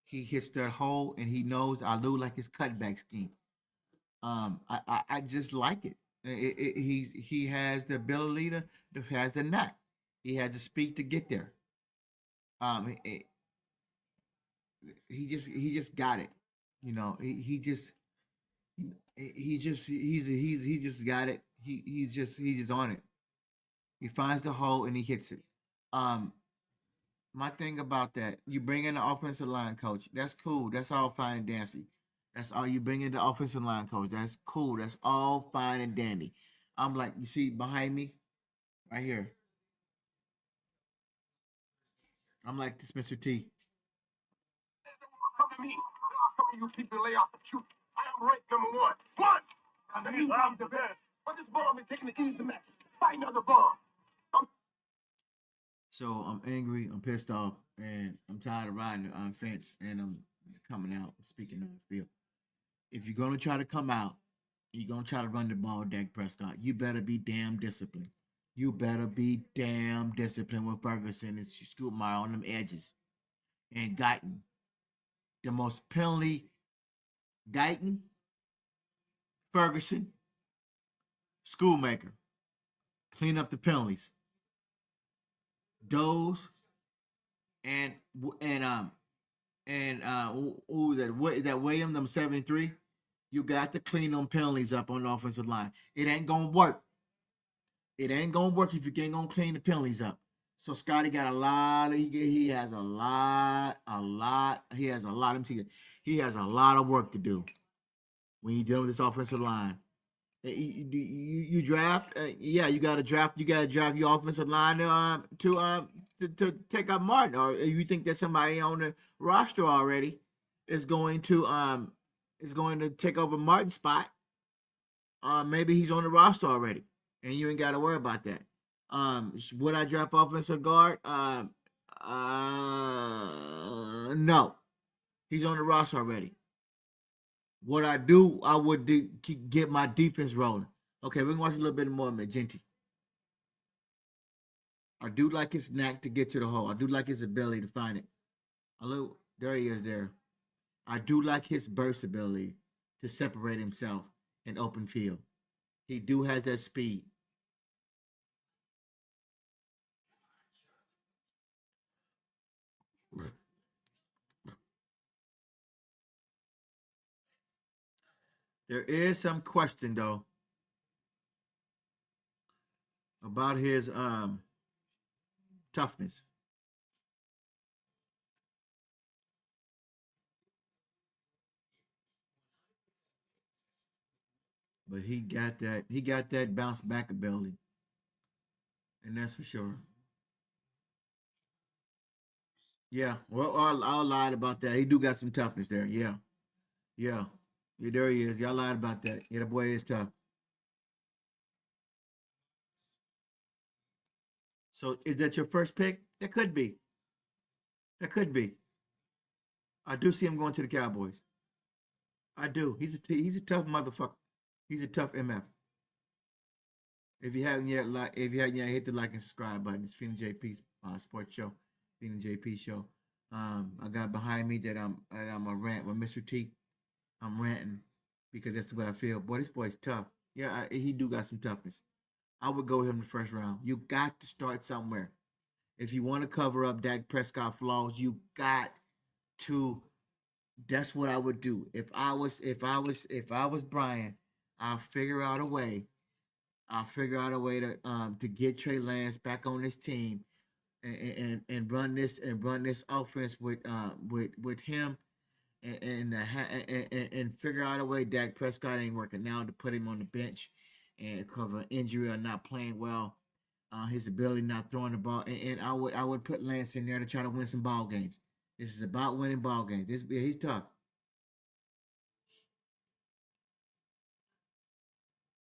hits that hole, and he knows. I do like his cutback scheme. I just like it. He has the ability to has the knack. He has the speed to get there. He just got it. He just got it. He's just on it. He finds the hole and he hits it. My thing about that, you bring in the offensive line coach. That's cool. That's all fine and dandy. That's all you bring in the offensive line coach. That's cool. That's all fine and dandy. I'm like, you see behind me, right here. I'm like this, Mr. T. Come to me. Some of you people lay off the truth. I am ranked number 1. And you be the best. But this ball been taking the easy matches. Fight another ball. So I'm angry, I'm pissed off, and I'm tired of riding on fence, and I'm coming out, speaking on the field. If you're gonna try to come out, you're gonna try to run the ball, Dak Prescott. You better be damn disciplined. You better be damn disciplined with Ferguson and Scootmeyer on them edges, and Guyton. The most penalty, Guyton, Ferguson, Schoolmaker. Clean up the penalties. Those and and who was that? What is that? William, number 73. You got to clean them penalties up on the offensive line. It ain't gonna work. It ain't gonna work if you ain't gonna clean the penalties up. So Scotty got a lot. He has a lot. He has a lot. Let me see. He has a lot of work to do when you deal with this offensive line. You draft, yeah. You got to draft. You got to draft your offensive line to take up Martin, or you think that somebody on the roster already is going to take over Martin's spot. Maybe he's on the roster already, and you ain't got to worry about that. Would I draft offensive guard? No, he's on the roster already. What I do, I would get my defense rolling. Okay, we can watch a little bit more of Magenti. I do like his knack to get to the hole. I do like his ability to find it. There he is there. I do like his burst ability to separate himself in open field. He do has that speed. There is some question though about his toughness. But he got that bounce back ability. And that's for sure. Yeah. Well, I lied about that. He do got some toughness there. Yeah. Yeah. Yeah, there he is. Y'all lied about that. Yeah, the boy is tough. So is that your first pick? That could be. That could be. I do see him going to the Cowboys. I do. He's a tough motherfucker. He's a tough MF. If you haven't yet, hit the like and subscribe button. It's Phoenix JP's sports show, Phoenix JP show. I got behind me that I'm a rant with Mr. T. I'm ranting because that's the way I feel. Boy, this boy's tough. Yeah, he do got some toughness. I would go with him the first round. You got to start somewhere. If you want to cover up Dak Prescott flaws, you got to. That's what I would do. If I was Brian, I'll figure out a way. I'll figure out a way to get Trey Lance back on this team and run this offense with him and figure out a way Dak Prescott ain't working now to put him on the bench and cover an injury or not playing well, his ability not throwing the ball, and I would put Lance in there to try to win some ball games. This is about winning ball games. He's tough.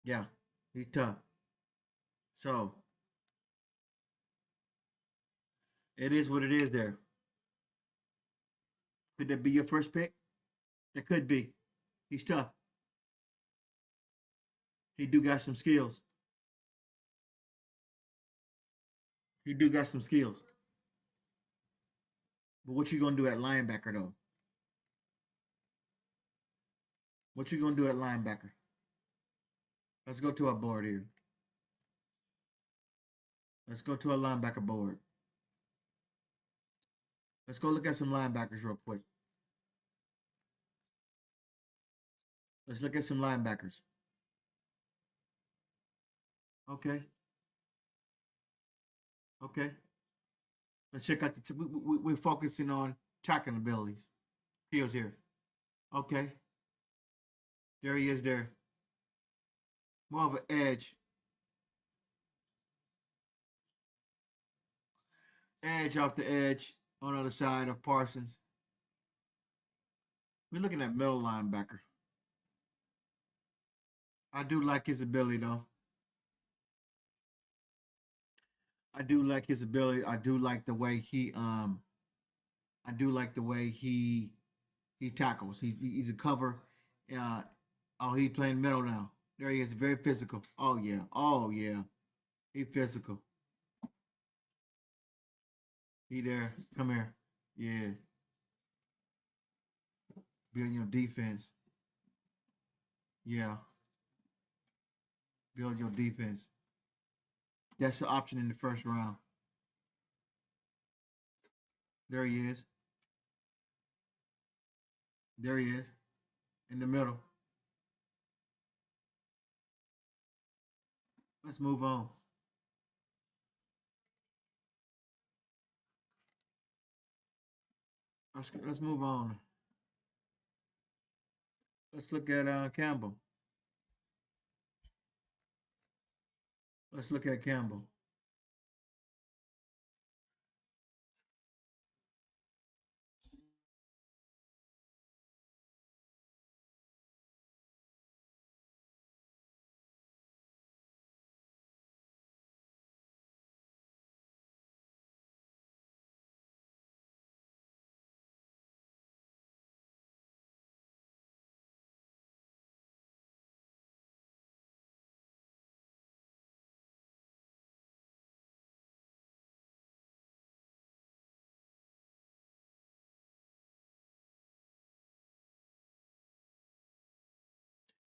Yeah, he's tough. So it is what it is. There could that be your first pick? That could be. He's tough. He do got some skills. He do got some skills. But what you gonna do at linebacker though? What you gonna do at linebacker? Let's go to our board here. Let's go to our linebacker board. Let's go look at some linebackers real quick. Let's look at some linebackers. Okay. Okay. Let's check out we're focusing on tackling abilities. Skills here. Okay. There he is there. More of an edge. Edge off the edge on the other side of Parsons. We're looking at middle linebacker. I do like his ability though. I do like his ability. I do like the way he tackles. He's a cover. He playing middle now. There he is, very physical. Oh yeah. Oh yeah. He physical. He there. Come here. Yeah. Building your defense. Yeah. Build your defense. That's the option in the first round. There he is. There he is in the middle. Let's move on. Let's move on. Let's look at Campbell. Let's look at Campbell.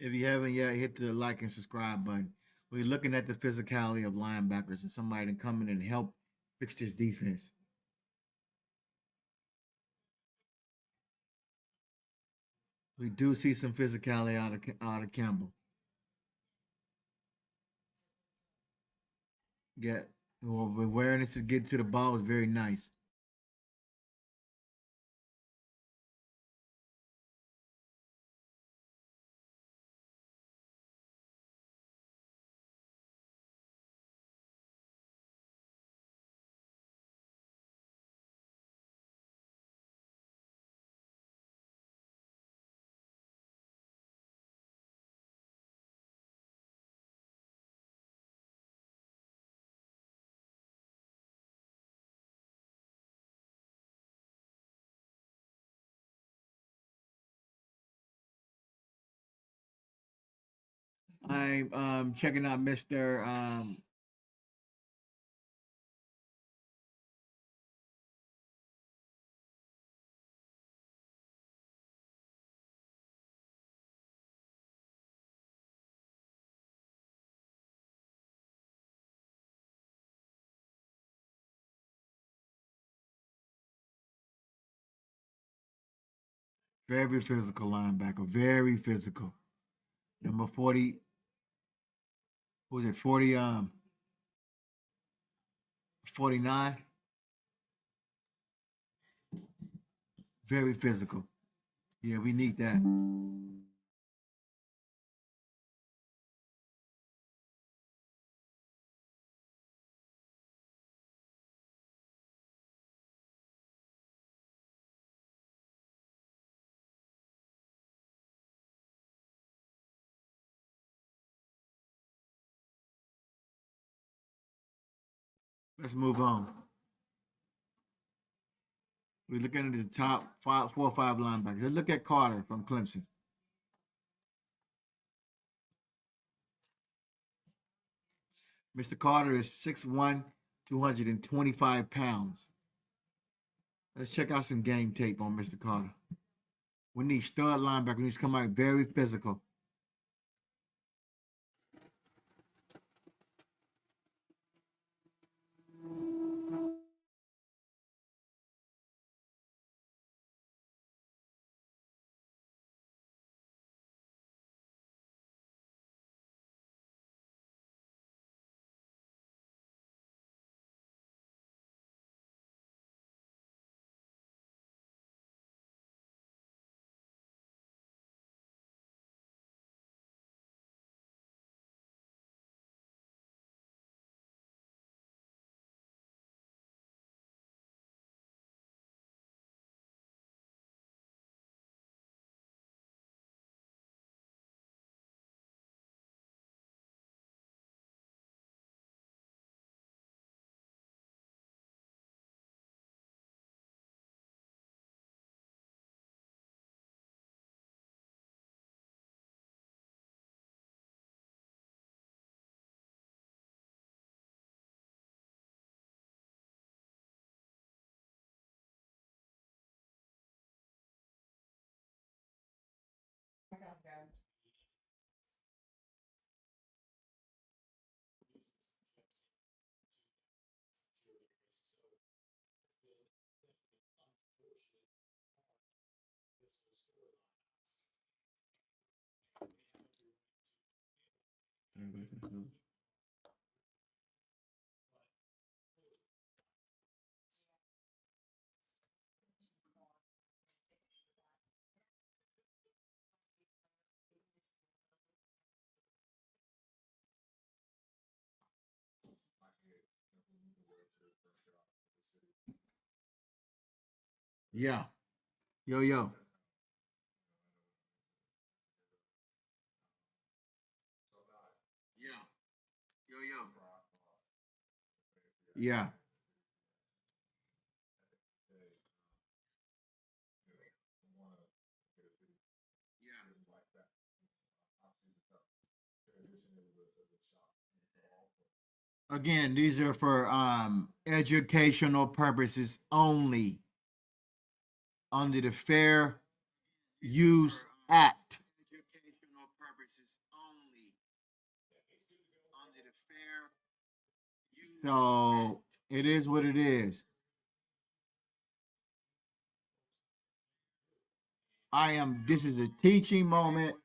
If you haven't yet, hit the like and subscribe button. We're looking at the physicality of linebackers and somebody to come in and help fix this defense. We do see some physicality out of Campbell. Get awareness to get to the ball is very nice. I'm checking out Mr. Very physical linebacker, very physical. Number 40, what was it, 40, 49? Very physical. Yeah, we need that. Let's move on. We're looking at the top 4 or 5 linebackers. Let's look at Carter from Clemson. Mr. Carter is 6'1", 225 pounds. Let's check out some game tape on Mr. Carter. We need stud linebacker. He needs to come out very physical. Yeah. Yo, yo. Yeah. Yo, yo. Yeah. Again, these are for educational purposes only under the Fair Use Act. Educational purposes only under the Fair Use So it is what it is. This is a teaching moment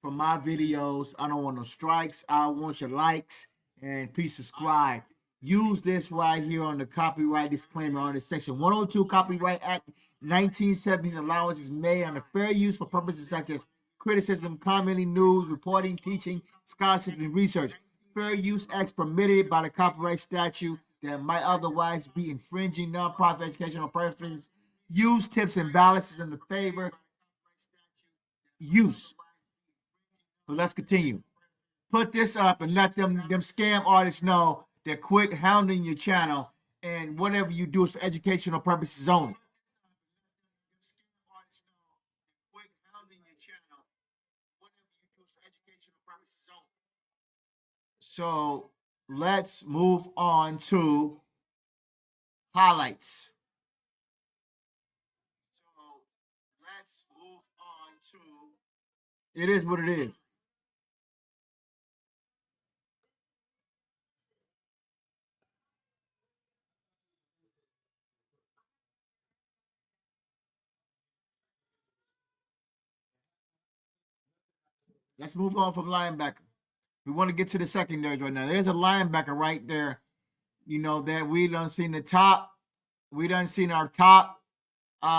for my videos. I don't want no strikes. I want your likes and please subscribe. Use this right here on the copyright disclaimer on the section 102 Copyright Act 1970s. Allowance is made on the fair use for purposes such as criticism, commenting, news, reporting, teaching, scholarship, and research. Fair use acts permitted by the copyright statute that might otherwise be infringing nonprofit educational purposes. Use tips and balances in the favor use. So let's continue. Put this up and let them scam artists know that quit hounding your channel and whatever you do is for educational purposes only. So let's move on to highlights. It is what it is. Let's move on from linebacker. We want to get to the secondaries right now. There's a linebacker right there. You know that we done seen the top. We done seen our top 4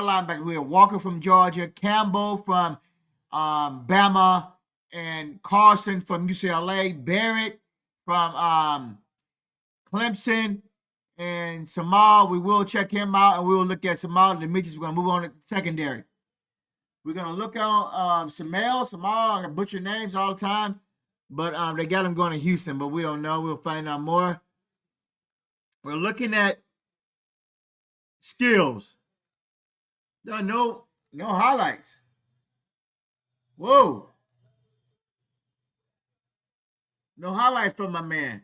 linebackers. We have Walker from Georgia, Campbell from Bama, and Carson from UCLA, Barrett from Clemson, and Samal. We will check him out, and we will look at Samal and Demetrius. We're going to move on to secondary. We're going to look at Samal. I butcher names all the time, but they got him going to Houston, but we don't know. We'll find out more. We're looking at skills. No highlights. Whoa. No highlights from my man.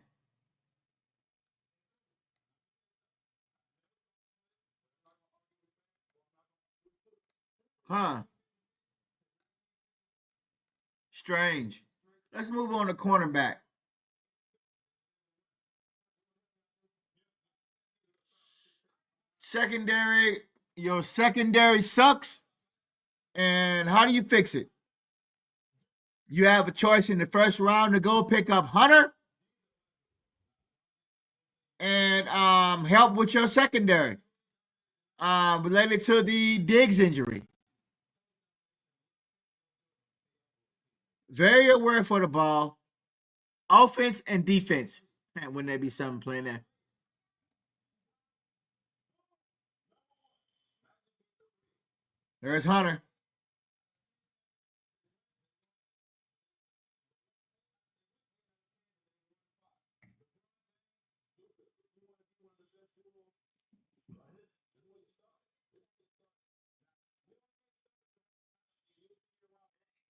Huh. Strange. Let's move on to cornerback. Secondary, your secondary sucks. And how do you fix it? You have a choice in the first round to go pick up Hunter and help with your secondary related to the Diggs injury. Very aware for the ball. Offense and defense. Man, wouldn't there be something playing there? There's Hunter.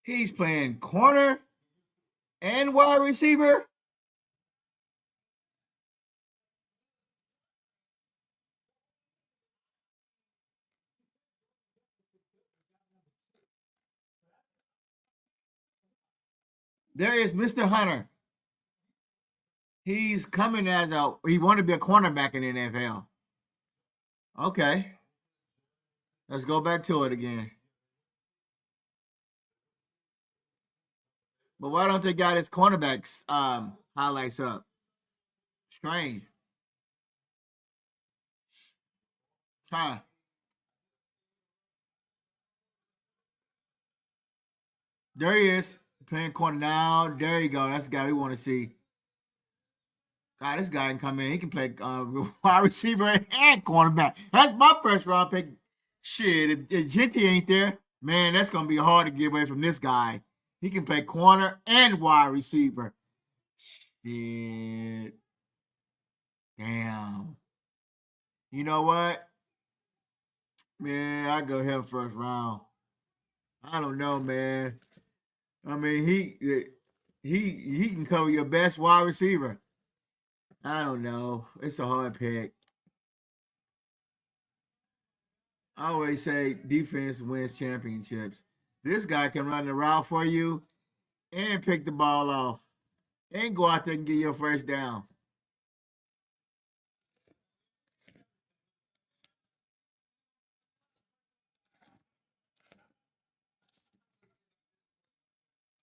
He's playing corner and wide receiver. There is Mr. Hunter. He's coming he wanted to be a cornerback in the NFL. Okay. Let's go back to it again. But why don't they got his cornerbacks highlights up? Strange. Huh. There he is. Playing corner now. There you go. That's the guy we want to see. God, this guy can come in. He can play wide receiver and cornerback. That's my first round pick. Shit, if Genty ain't there, man, that's gonna be hard to get away from this guy. He can play corner and wide receiver. Shit. Damn. You know what? Man, I go him first round. I don't know, man. I mean, he can cover your best wide receiver. I don't know. It's a hard pick. I always say defense wins championships. This guy can run the route for you and pick the ball off and go out there and get your first down.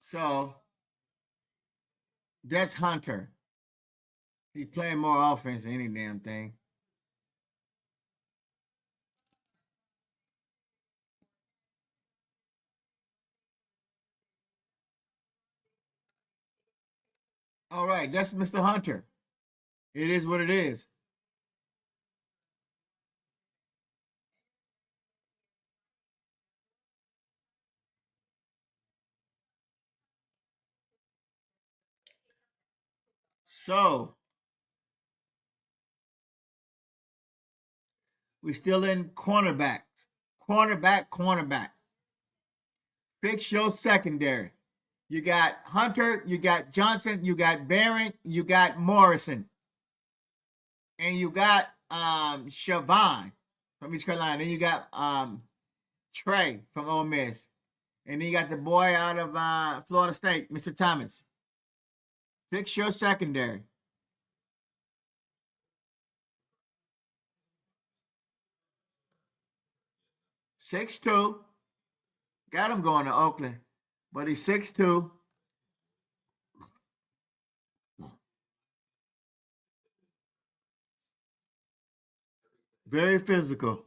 So that's Hunter. He's playing more offense than any damn thing. All right, that's Mr. Hunter. It is what it is. So we're still in cornerbacks. Cornerback. Fix your secondary. You got Hunter, you got Johnson, you got Barron, you got Morrison, and you got Siobhan from East Carolina. Then you got Trey from Ole Miss, and then you got the boy out of Florida State, Mr. Thomas. Fix your secondary. Six two. Got him going to Oakland, but he's 6'2". Very physical.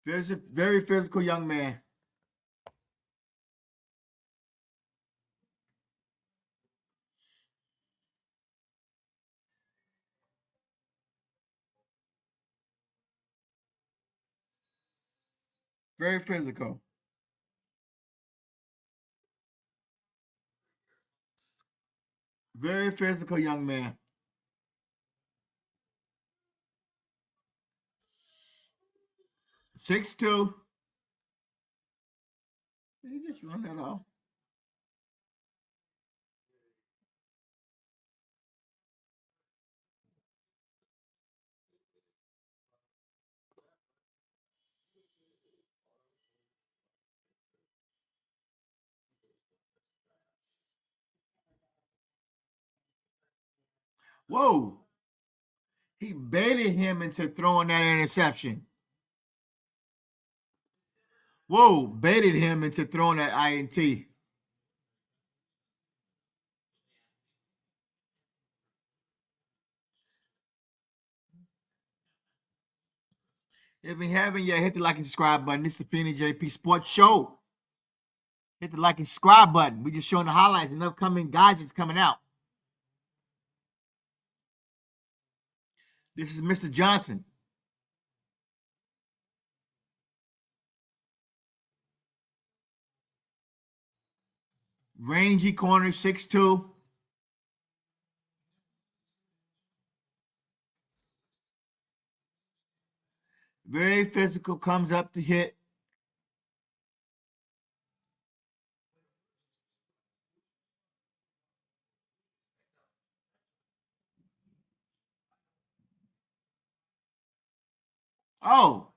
Very physical young man. Very physical. Very physical young man. 6'2". He just run that off. Whoa. He baited him into throwing that interception. Whoa, baited him into throwing that INT. If you haven't yet, hit the like and subscribe button. This is the Penny JP Sports Show. Hit the like and subscribe button. We just showing the highlights and upcoming gadgets coming out. This is Mr. Johnson. Rangy corner, 6'2". Very physical, comes up to hit. Oh,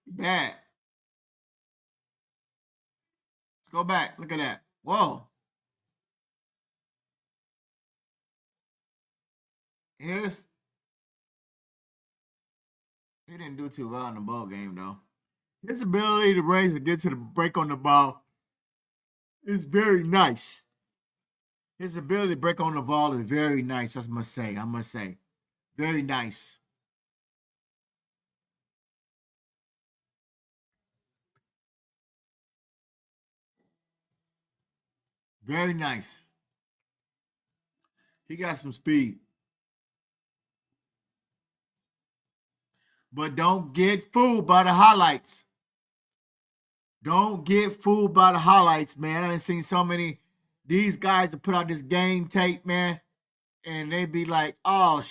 bad. Let's go back. Look at that. Whoa. He didn't do too well in the ball game though. His ability to raise and get to the break on the ball is very nice. His ability to break on the ball is very nice. I must say. Very nice. Very nice. He got some speed. But don't get fooled by the highlights. Don't get fooled by the highlights, man. I've seen so many these guys that put out this game tape, man, and they be like, oh,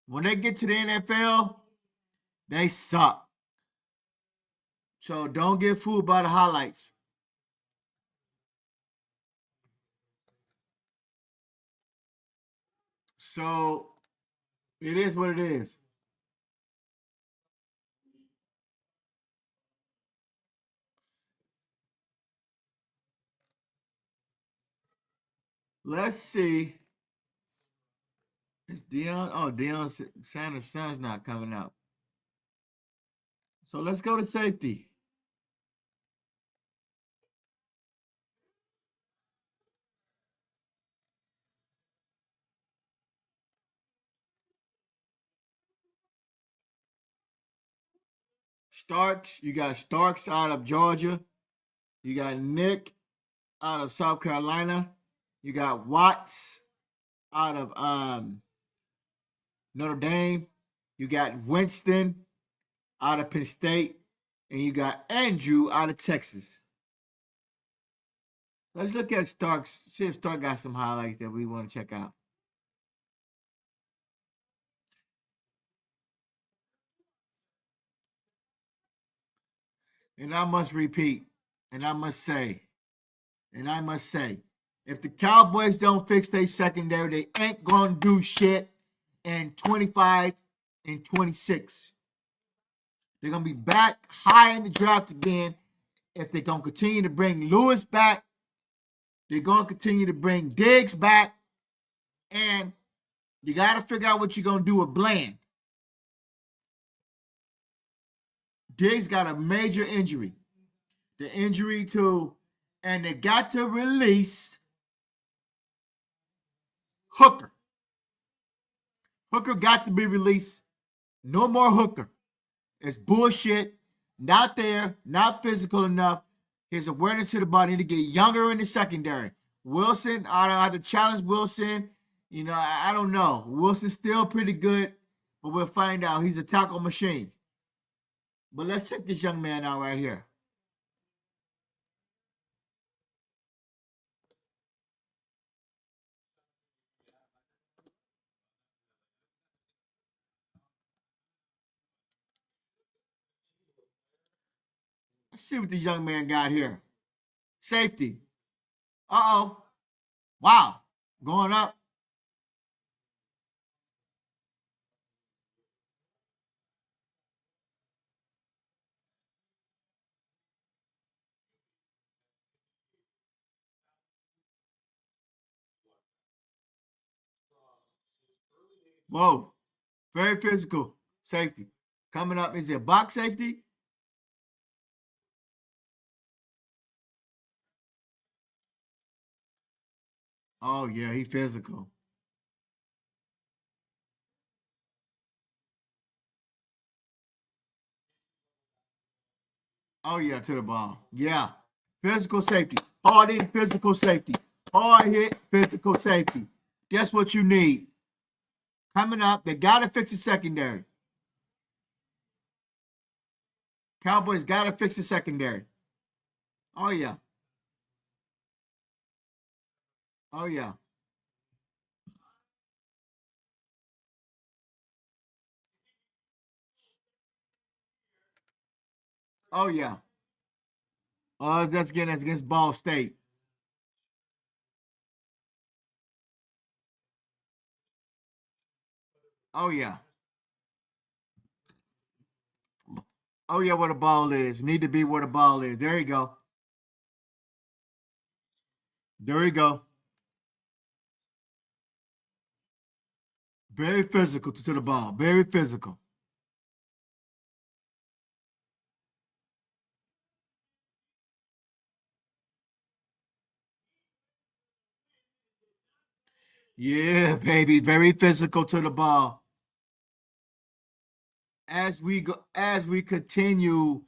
when they get to the NFL, they suck. So don't get fooled by the highlights. So it is what it is. Let's see. It's Deion. Oh, Deion Sanders' son's not coming out. So let's go to safety. Starks. You got Starks out of Georgia. You got Nick out of South Carolina. You got Watts out of Notre Dame. You got Winston out of Penn State. And you got Andrew out of Texas. Let's look at Starks. See if Stark got some highlights that we want to check out. And I must repeat, and I must say, if the Cowboys don't fix their secondary, they ain't going to do shit in 25 and 26. They're going to be back high in the draft again. If they're going to continue to bring Lewis back, they're going to continue to bring Diggs back. And you got to figure out what you're going to do with Bland. Diggs got a major injury. The injury to, and they got to release Hooker. Hooker got to be released. No more Hooker. It's bullshit. Not there. Not physical enough. His awareness to the ball need to get younger in the secondary. Wilson, I had to challenge Wilson. You know, I don't know. Wilson's still pretty good, but we'll find out. He's a tackle machine. But let's check this young man out right here. Let's see what this young man got here. Safety. Uh-oh. Wow. Going up. Whoa. Very physical. Safety. Coming up. Is it a box safety? Oh, yeah. He physical. Oh, yeah. To the ball. Yeah. Physical safety. Hard hit, physical safety. Hard hit, physical safety. That's what you need. Coming up, they got to fix the secondary. Cowboys got to fix the secondary. Oh, yeah. Oh, yeah. Oh, yeah. That's against Ball State. Oh, yeah. Oh, yeah, where the ball is. Need to be where the ball is. There you go. There you go. Very physical to the ball. Very physical. Yeah, baby, very physical to the ball. As we continue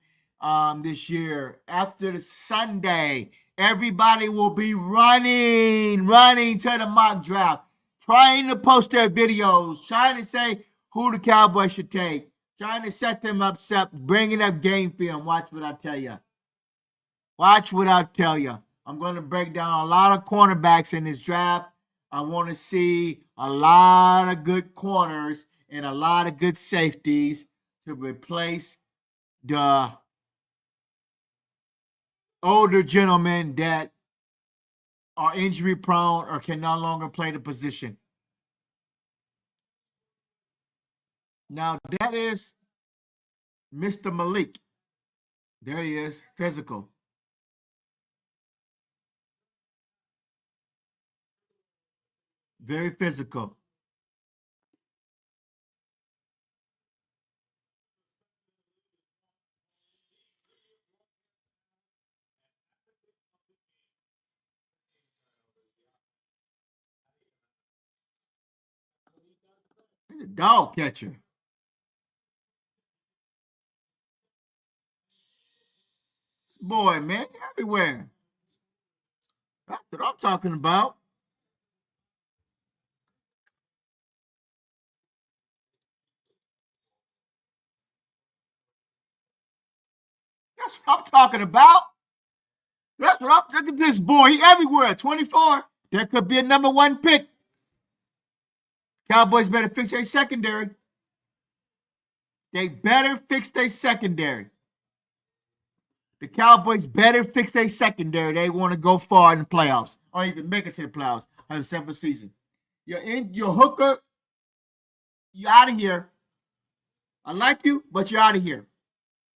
this year, after the Sunday, everybody will be running to the mock draft, trying to post their videos, trying to say who the Cowboys should take, trying to set them up, bringing up game film. Watch what I tell you. Watch what I tell you. I'm going to break down a lot of cornerbacks in this draft. I want to see a lot of good corners and a lot of good safeties to replace the older gentlemen that are injury prone or can no longer play the position. Now, that is Mr. Malik. There he is, physical. Very physical. He's a dog catcher. This boy, man, everywhere. That's what I'm talking about. That's what I'm talking about. That's what I'm. Look at this boy. He everywhere. 24. There could be a number one pick. Cowboys better fix their secondary. They better fix their secondary. The Cowboys better fix their secondary. They want to go far in the playoffs or even make it to the playoffs on the seventh season. You're in your hooker. You're out of here. I like you, but you're out of here.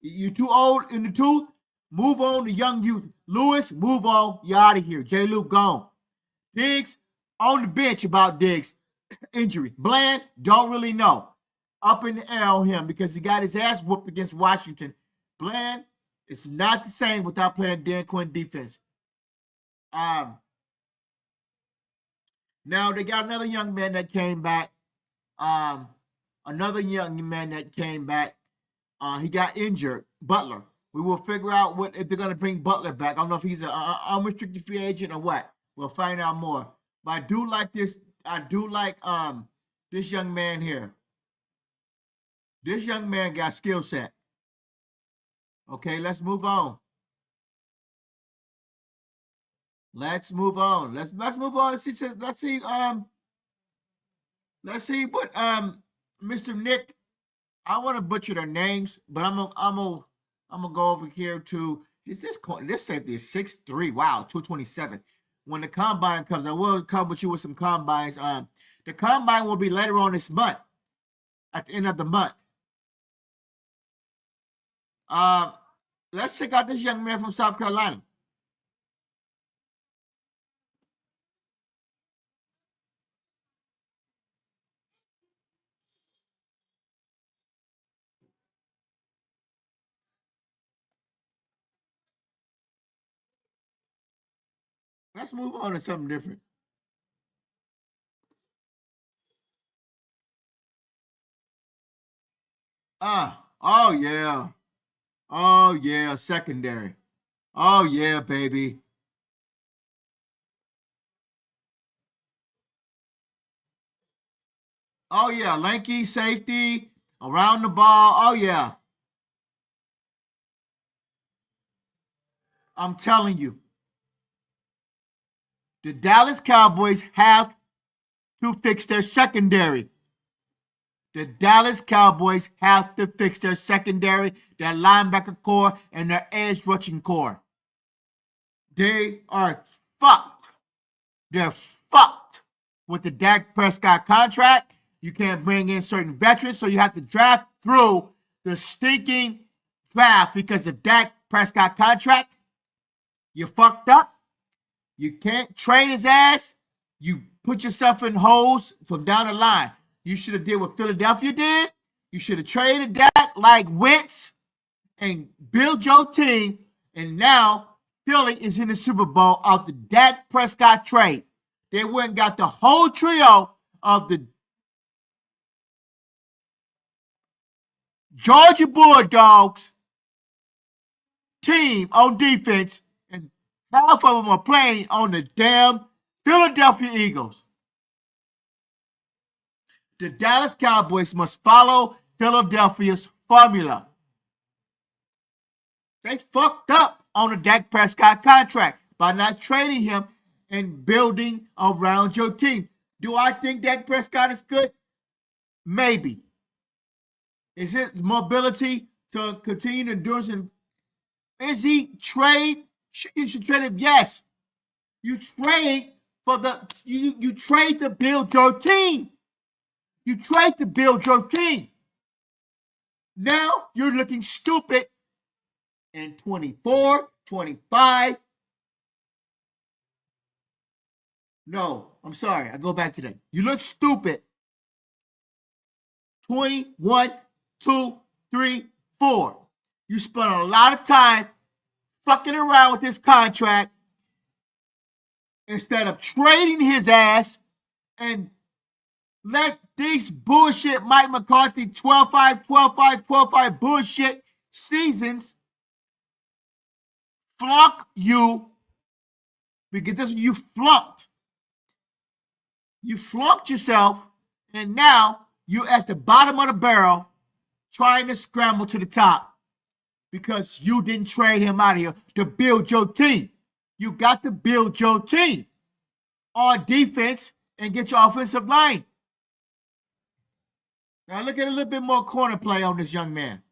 You're too old in the tooth. Move on to young youth. Lewis, move on. You're out of here. J. Luke, gone. Diggs, on the bench about Diggs. Injury. Bland, don't really know. Up in the air on him because he got his ass whooped against Washington. Bland, it's not the same without playing Dan Quinn defense. Now they got another young man that came back. Another young man that came back. He got injured. Butler. We will figure out what if they're going to bring Butler back. I don't know if he's an unrestricted free agent or what. We'll find out more. But I do like this. I do like this young man here. This young man got skill set. Okay, let's move on. Let's move on. Let's move on. Let's see what Mr. Nick. I want to butcher their names, but I'm gonna go over here to this safety is 6'3". Wow, 227. When the combine comes, I will come with you with some combines. The combine will be later on this month, at the end of the month. Let's check out this young man from South Carolina. Let's move on to something different. Oh yeah. Oh yeah, secondary. Oh yeah, baby. Oh yeah, lanky safety around the ball. Oh yeah. I'm telling you. The Dallas Cowboys have to fix their secondary. The Dallas Cowboys have to fix their secondary, their linebacker core, and their edge rushing core. They are fucked. They're fucked with the Dak Prescott contract. You can't bring in certain veterans, so you have to draft through the stinking draft because of Dak Prescott contract. You fucked up. You can't trade his ass. You put yourself in holes from down the line. You should have did what Philadelphia did. You should have traded Dak like Wentz and build your team. And now Philly is in the Super Bowl off the Dak Prescott trade. They went and got the whole trio of the Georgia Bulldogs team on defense, and half of them are playing on the damn Philadelphia Eagles. The Dallas Cowboys must follow Philadelphia's formula. They fucked up on the Dak Prescott contract by not trading him and building around your team. Do I think Dak Prescott is good? Maybe. Is his mobility to continue to endure? Is he trade? You should trade him. Yes. You trade for the you trade to build your team. You trade to build your team. Now you're looking stupid in 24, 25. No, I'm sorry. I go back to that. You look stupid. 21, 2, 3, 4. You spent a lot of time fucking around with this contract instead of trading his ass and let these bullshit Mike McCarthy 12-5, 12-5, 12-5 bullshit seasons flunk you, because that's what you flunked. You flunked yourself, and now you're at the bottom of the barrel trying to scramble to the top because you didn't trade him out of here to build your team. You got to build your team on defense and get your offensive line. Now look at a little bit more corner play on this young man.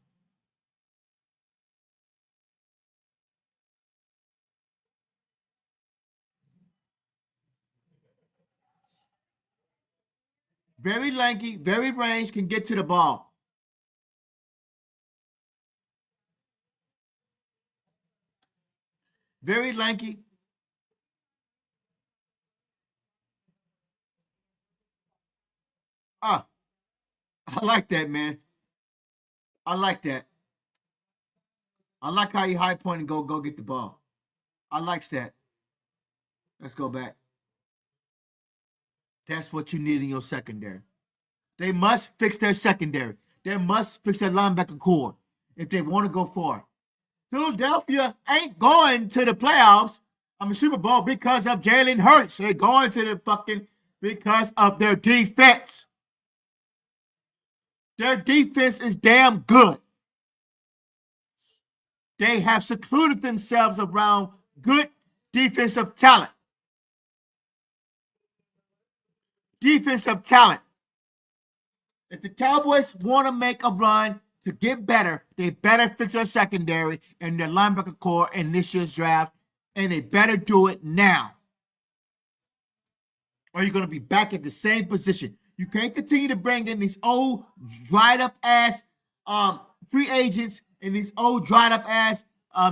Very lanky, very range, can get to the ball. Very lanky. I like that, man. I like that. I like how you high point and go get the ball. I likes that. Let's go back. That's what you need in your secondary. They must fix their secondary. They must fix their linebacker core if they want to go far. Philadelphia ain't going to the playoffs, Super Bowl, because of Jalen Hurts. They're going to the because of their defense. Their defense is damn good. They have secluded themselves around good defensive talent. Defensive talent. If the Cowboys want to make a run to get better, they better fix their secondary and their linebacker core in this year's draft, and they better do it now. Or you're going to be back at the same position. You can't continue to bring in these old, dried up ass free agents and these old, dried up ass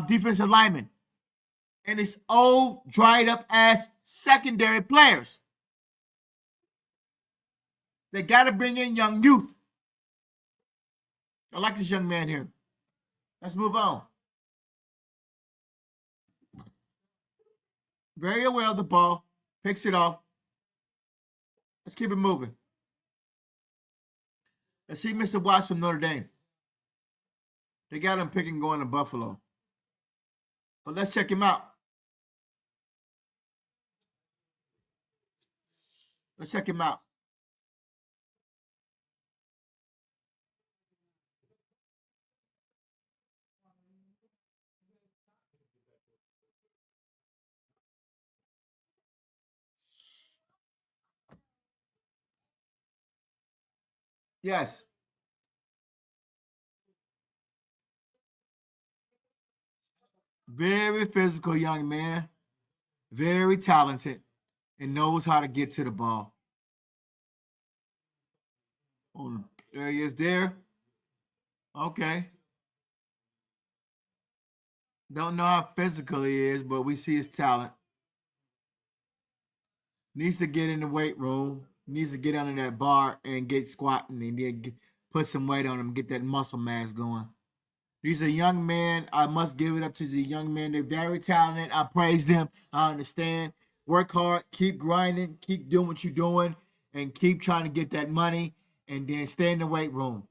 defensive linemen and these old, dried up ass secondary players. They got to bring in young youth. I like this young man here. Let's move on. Very aware of the ball. Picks it off. Let's keep it moving. Let's see Mr. Watts from Notre Dame. They got him picking going to Buffalo. But let's check him out. Let's check him out. Yes. Very physical young man. Very talented. And knows how to get to the ball. Oh, there he is there. Okay. Don't know how physical he is, but we see his talent. Needs to get in the weight room. Needs to get under that bar and get squatting and then put some weight on him, get that muscle mass going. He's a young man. I must give it up to the young man. They're very talented. I praise them. I understand. work hard, keep grinding, keep doing what you're doing, and keep trying to get that money, and then stay in the weight room.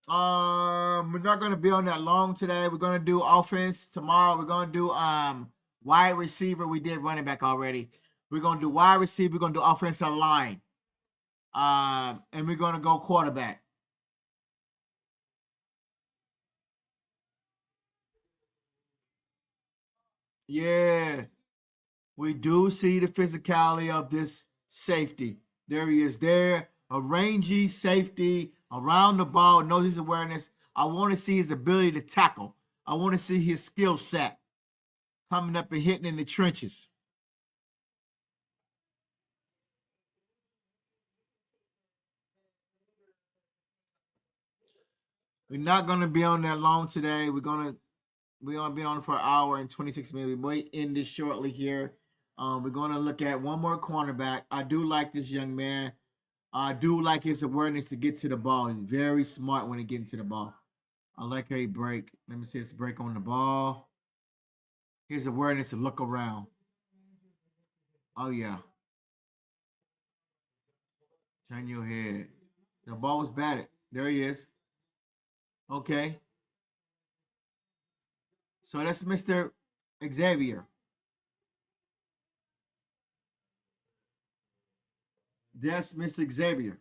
We're not gonna be on that long today. We're gonna do offense tomorrow. We're gonna do wide receiver. We did running back already. We're gonna do wide receiver. We're gonna do offensive line. And we're gonna go quarterback. Yeah, we do see the physicality of this safety. There he is there, a rangy safety around the ball, knows his awareness. I want to see his ability to tackle. I want to see his skill set coming up and hitting in the trenches. We're not going to be on that long today. We're going to be on for an hour and 26 minutes. We might end this shortly here. We're going to look at one more cornerback. I do like this young man. I do like his awareness to get to the ball. He's very smart when he gets to the ball. I like how he break. Let me see his break on the ball. His awareness to look around. Oh, yeah. Turn your head. The ball was batted. There he is. Okay. So that's Mr. Xavier. That's Mr. Xavier.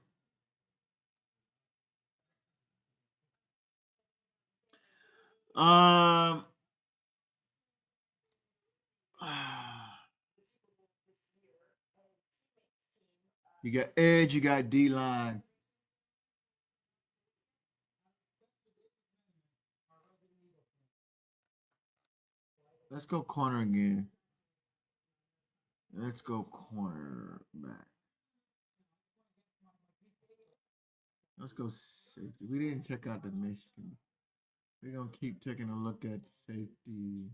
Um, you got edge, you got D line. Let's go corner again. Let's go corner back. Let's go safety. We didn't check out the Michigan. We're gonna keep taking a look at safety.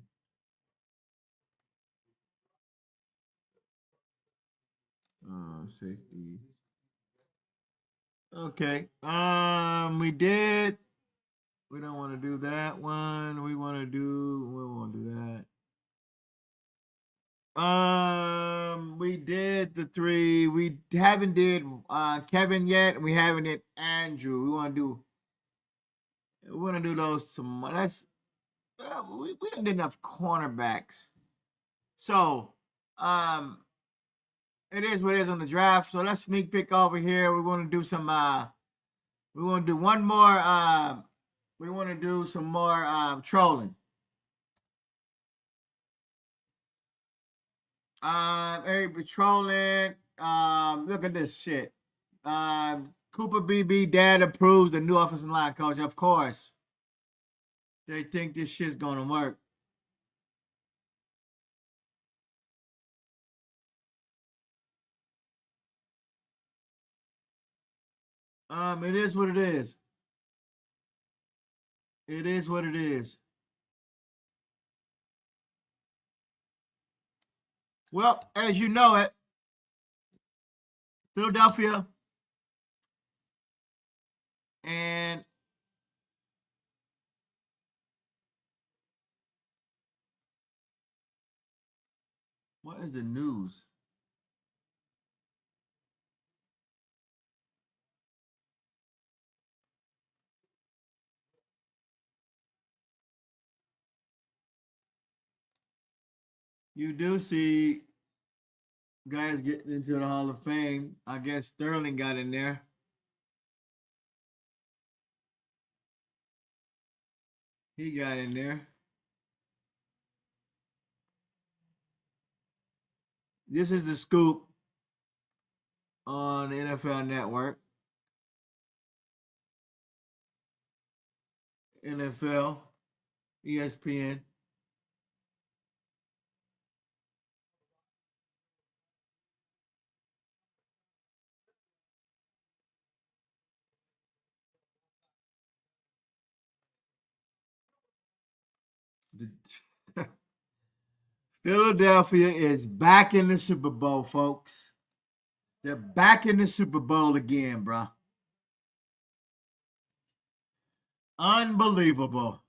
Safety. Okay. We did. We don't want to do that one. We want to do that. We did the three. We haven't did Kevin yet, and we haven't did Andrew. We want to do those tomorrow. That's we didn't did enough cornerbacks. So, it is what it is on the draft. So let's sneak peek over here. We want to do some. We want to do one more. We want to do some more trolling. Eric patrolling. Look at this shit. Cooper BB dad approves the new offensive line coach. Of course, they think this shit's gonna work. It is what it is. It is what it is. Well, as you know it, Philadelphia and what is the news? You do see guys getting into the Hall of Fame. I guess Sterling got in there. He got in there. This is the scoop on the NFL Network. NFL, ESPN. Philadelphia is back in the Super Bowl, folks. They're back in the Super Bowl again, bro. Unbelievable.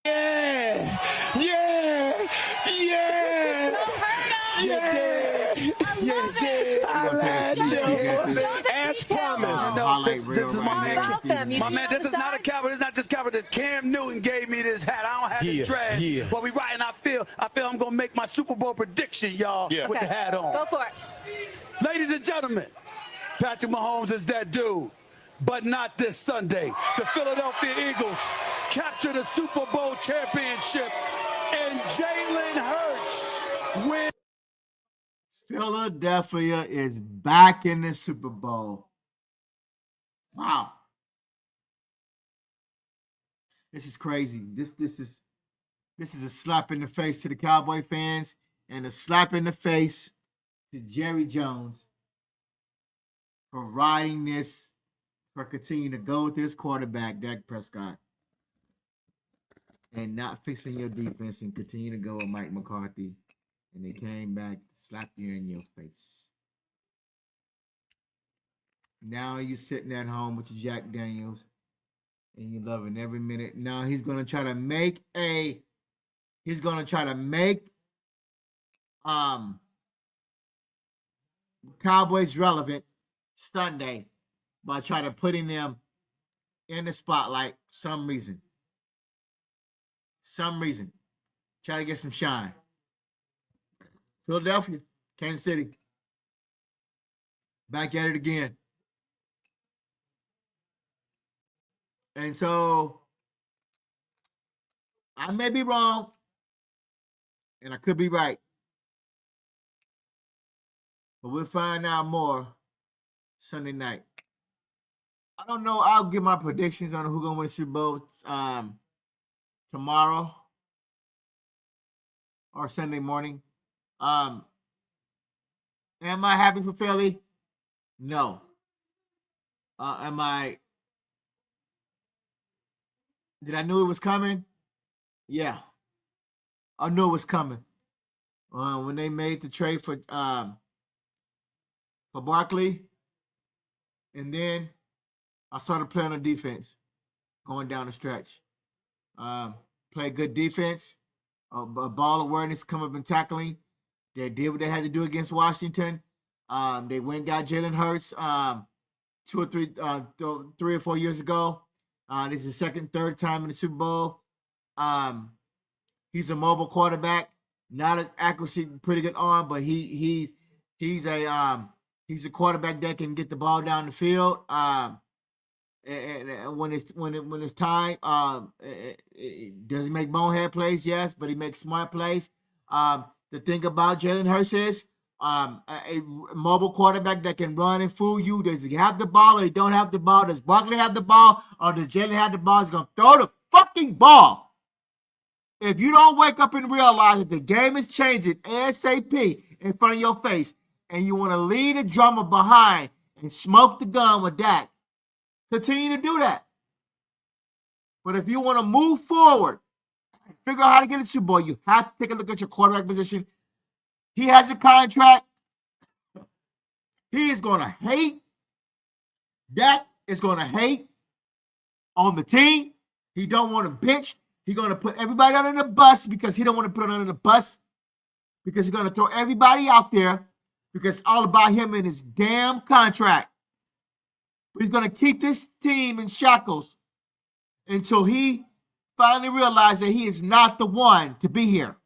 Yeah, yeah, yeah. You did. You did. We're gonna take a sneak peek at this As promised. highlight reel This is right my here. man. Stephen A. My man, this is not a cowboy. This is not just cowboy. Cam Newton gave me this hat. I don't have the dread. But we right, and I feel I'm gonna make my Super Bowl prediction, y'all, with the hat on. Go for it. Ladies and gentlemen, Patrick Mahomes is that dude. But not this Sunday. The Philadelphia Eagles capture the Super Bowl championship, and Jalen Hurts wins. Philadelphia is back in the Super Bowl. Wow. This is crazy. This is a slap in the face to the Cowboy fans and a slap in the face to Jerry Jones for riding this, for continuing to go with this quarterback, Dak Prescott, and not fixing your defense and continue to go with Mike McCarthy. And they came back, slapped you in your face. Now you're sitting at home with your Jack Daniels, and you're loving every minute. Now he's gonna try to make Cowboys relevant Sunday by trying to putting them in the spotlight some reason. Try to get some shine. Philadelphia, Kansas City. Back at it again. And so I may be wrong, and I could be right. But we'll find out more Sunday night. I don't know. I'll give my predictions on who's going to win the Super Bowl tomorrow or Sunday morning. Am I happy for Philly? No. Did I knew it was coming? Yeah. I knew it was coming. When they made the trade for Barkley, and then I started playing on defense, going down the stretch. Play good defense, ball awareness, come up and tackling. They did what they had to do against Washington. They went and got Jalen Hurts 3 or 4 years ago. This is the second, third time in the Super Bowl. He's a mobile quarterback, not an accuracy, pretty good arm, but he's a quarterback that can get the ball down the field. And when it's time, does he make bonehead plays? Yes, but he makes smart plays. The thing about Jalen Hurts is a mobile quarterback that can run and fool you. Does he have the ball or he don't have the ball? Does Barkley have the ball or does Jalen have the ball? He's going to throw the fucking ball. If you don't wake up and realize that the game is changing ASAP in front of your face and you want to lead a drummer behind and smoke the gun with Dak, continue to do that. But if you want to move forward, figure out how to get a Super Bowl, you have to take a look at your quarterback position. He has a contract. He is going to hate. Dak is going to hate on the team. He don't want to bench. He's going to put everybody under the bus because he don't want to put it under the bus because he's going to throw everybody out there because it's all about him and his damn contract. But he's going to keep this team in shackles until he finally realizes that he is not the one to be here.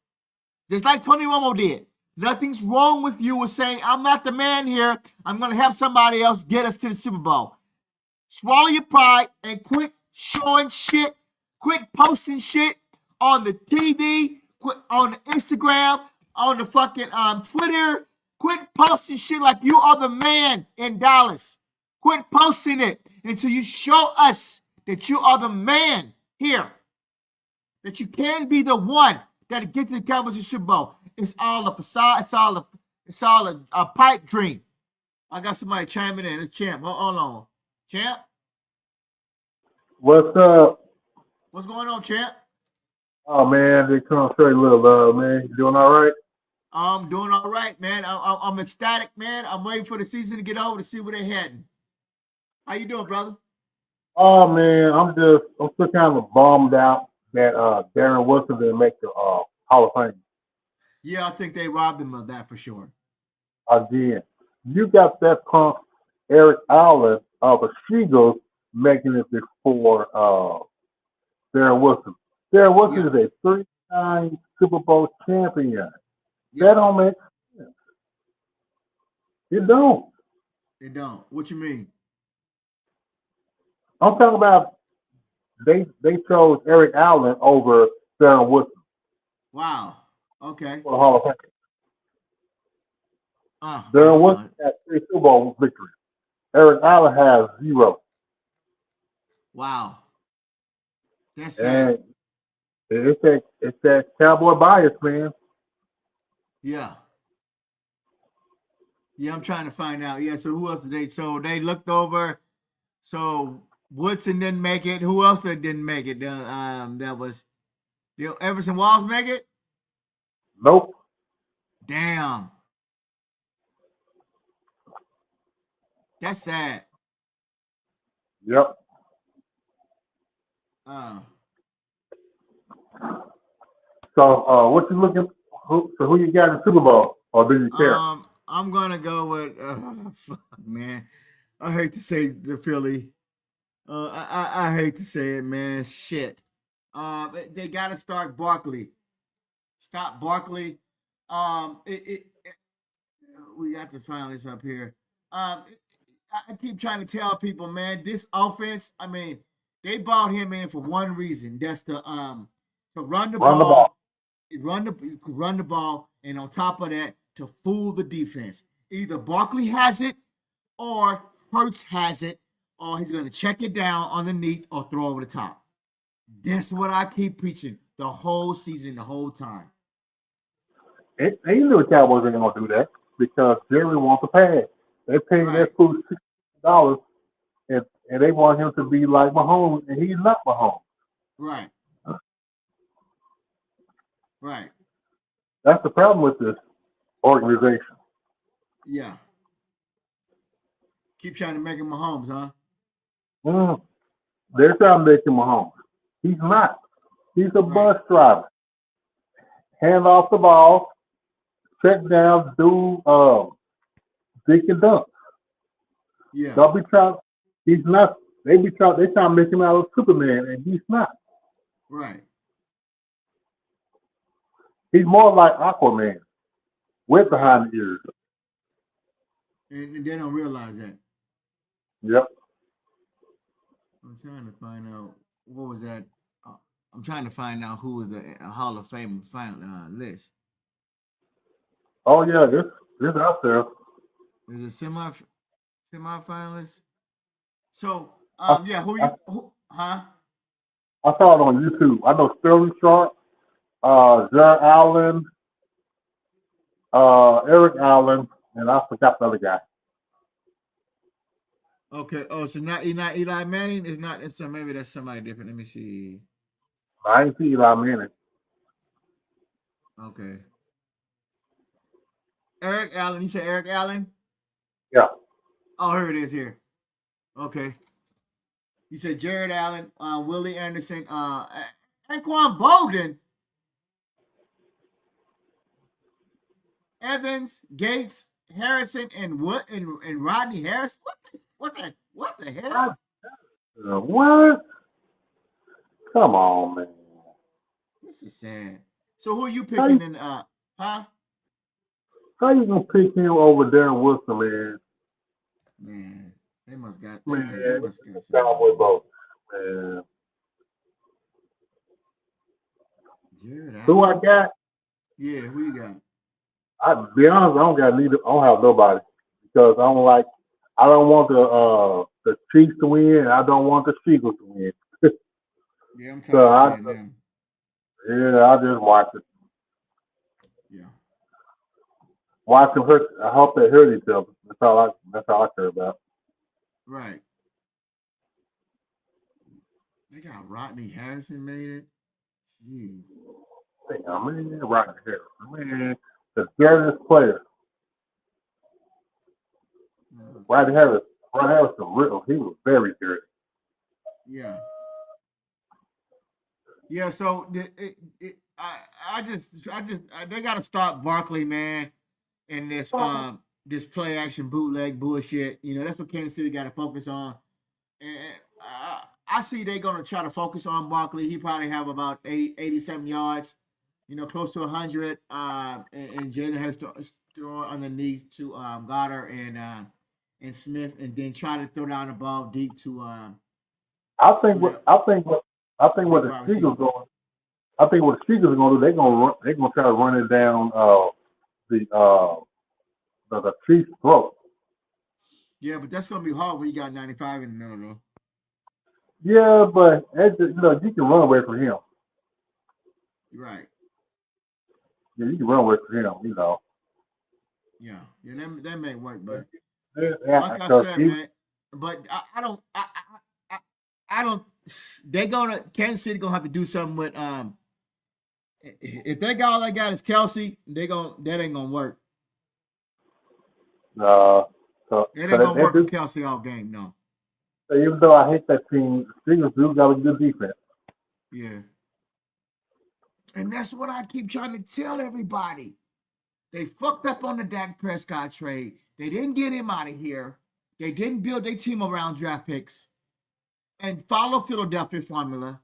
Just like Tony Romo did. Nothing's wrong with you with saying, I'm not the man here. I'm going to have somebody else get us to the Super Bowl. Swallow your pride and quit showing shit. Quit posting shit on the TV, quit on the Instagram, on the fucking Twitter. Quit posting shit like you are the man in Dallas. Quit posting it until you show us that you are the man here. That you can be the one that gets to the Cowboys and Super Bowl. It's all a facade. It's all a pipe dream. I got somebody chiming in. It's Champ. Hold on. Champ? What's up? What's going on, Champ? Oh man, they come straight little love, man. You doing all right? I'm doing all right, man. I'm ecstatic, man. I'm waiting for the season to get over to see where they're heading. How you doing, brother? Oh man, I'm still kind of bummed out that Darren Wilson didn't make the Hall of Fame Yeah, I think they robbed him of that for sure. again. You got that punk Eric Allen of the Seagulls making it before Darren Wilson. Darren Wilson Yeah, is a three-time Super Bowl champion. That yeah. don't make sense. It don't. They don't. What you mean? I'm talking about they chose Eric Allen over Darren Wilson Wow. Okay. for the Hall of Fame. Yeah. Darren Hold Wilson on. has three Super Bowl victories. Eric Allen has zero. Wow. That's sad. And it's that cowboy bias, man. Yeah. Yeah, I'm trying to find out. Yeah. So who else did they? So they looked over. So Woodson didn't make it. Who else that didn't make it? That was Everson Walls make it. Nope. Damn. That's sad. Yep. Uh. So what you looking? Who you got in the Super Bowl? Or do you care? I'm gonna go with fuck, man. I hate to say the Philly. I hate to say it, man. Shit. They gotta start Barkley. Stop Barkley. We got to find this up here. I keep trying to tell people, man, this offense. I mean, they brought him in for one reason. That's to run the Run the ball. ball, run the ball, and on top of that, to fool the defense. Either Barkley has it, or Hurts has it, or he's going to check it down underneath or throw over the top. That's what I keep preaching the whole season, the whole time. And you knew the Cowboys ain't gonna do that because Jerry wants a pass. They paying Right, that fool $60, and they want him to be like Mahomes, and he's not Mahomes. right, right. That's the problem with this organization. Yeah. Keep trying to make him Mahomes, huh? Mm. They're trying to make him Mahomes. He's not. He's a Right. bus driver. Hand off the ball, check down, do dick and dunk. Yeah. Don't be trying. He's not. They trying to make him out of Superman, and he's not. Right. He's more like Aquaman with Right. behind the ears. And they don't realize that. Yep. I'm trying to find out what was that. I'm trying to find out who was the Hall of Fame final list. Oh yeah, this out there. Is it semi-finalists? So I, yeah, I, huh? I saw it on YouTube. I know Sterling Sharp, Jared Allen, Eric Allen, and I forgot the other guy. Okay. Oh, so not Eli Manning. It's not. It's maybe that's somebody different. Let me see. I ain't see Eli Manning. Okay. Eric Allen. You said Eric Allen? Yeah. Oh, here it is here. Okay. You said Jared Allen, Willie Anderson, Anquan Bolden, Evans, Gates, Harrison, and Rodney Harris. What the hell? What? Come on, man. This is sad. So who are you How picking you, in huh? how you gonna pick him over Darren Wilson, man? Man, they must got they Man, must this got is something. Cowboy vote, man. Jared Who I Allen? got? Yeah, who you got? I be honest, I don't got neither. I don't have nobody because I don't like. I don't want the Chiefs to win. And I don't want the Eagles to win. Yeah, I'm So tired of seeing them. I just watch it. Yeah. Watch them hurt. I hope they hurt each other. That's all I care about. Right. They got Rodney Harrison made it. Jeez. Damn, man, Rodney Harris, man, the dirtiest player. Rodney Harris, the real, he was very dirty. Yeah. Yeah. So they got to stop Barkley, man, and this play action bootleg bullshit. You know, that's what Kansas City got to focus on. And I see they're gonna try to focus on Barkley. He probably have about 87 yards, you know, close to 100. And Jalen has to throw underneath to Goddard and Smith, and then try to throw down the ball deep to I think to what the I think what I think what big the wide Eagles receiver. going. I think what the Eagles are going to do, they're going to try to run it down the uh the Chiefs' throat. Yeah, but that's gonna be hard when you got 95 in the middle, though. Yeah, but you can run away from him. You're right. Yeah, you can run away from him. You know. Yeah, that may work, but Yeah, like I because said, man. But I don't. I don't. They gonna Kansas City gonna have to do something with if they got all they got is Kelsey, that ain't gonna work. so It ain't gonna they work with do. Kelsey all game, no. So even though I hate that team, the Eagles do got a good defense. Yeah. And that's what I keep trying to tell everybody. They fucked up on the Dak Prescott trade. They didn't get him out of here. They didn't build their team around draft picks and follow Philadelphia formula.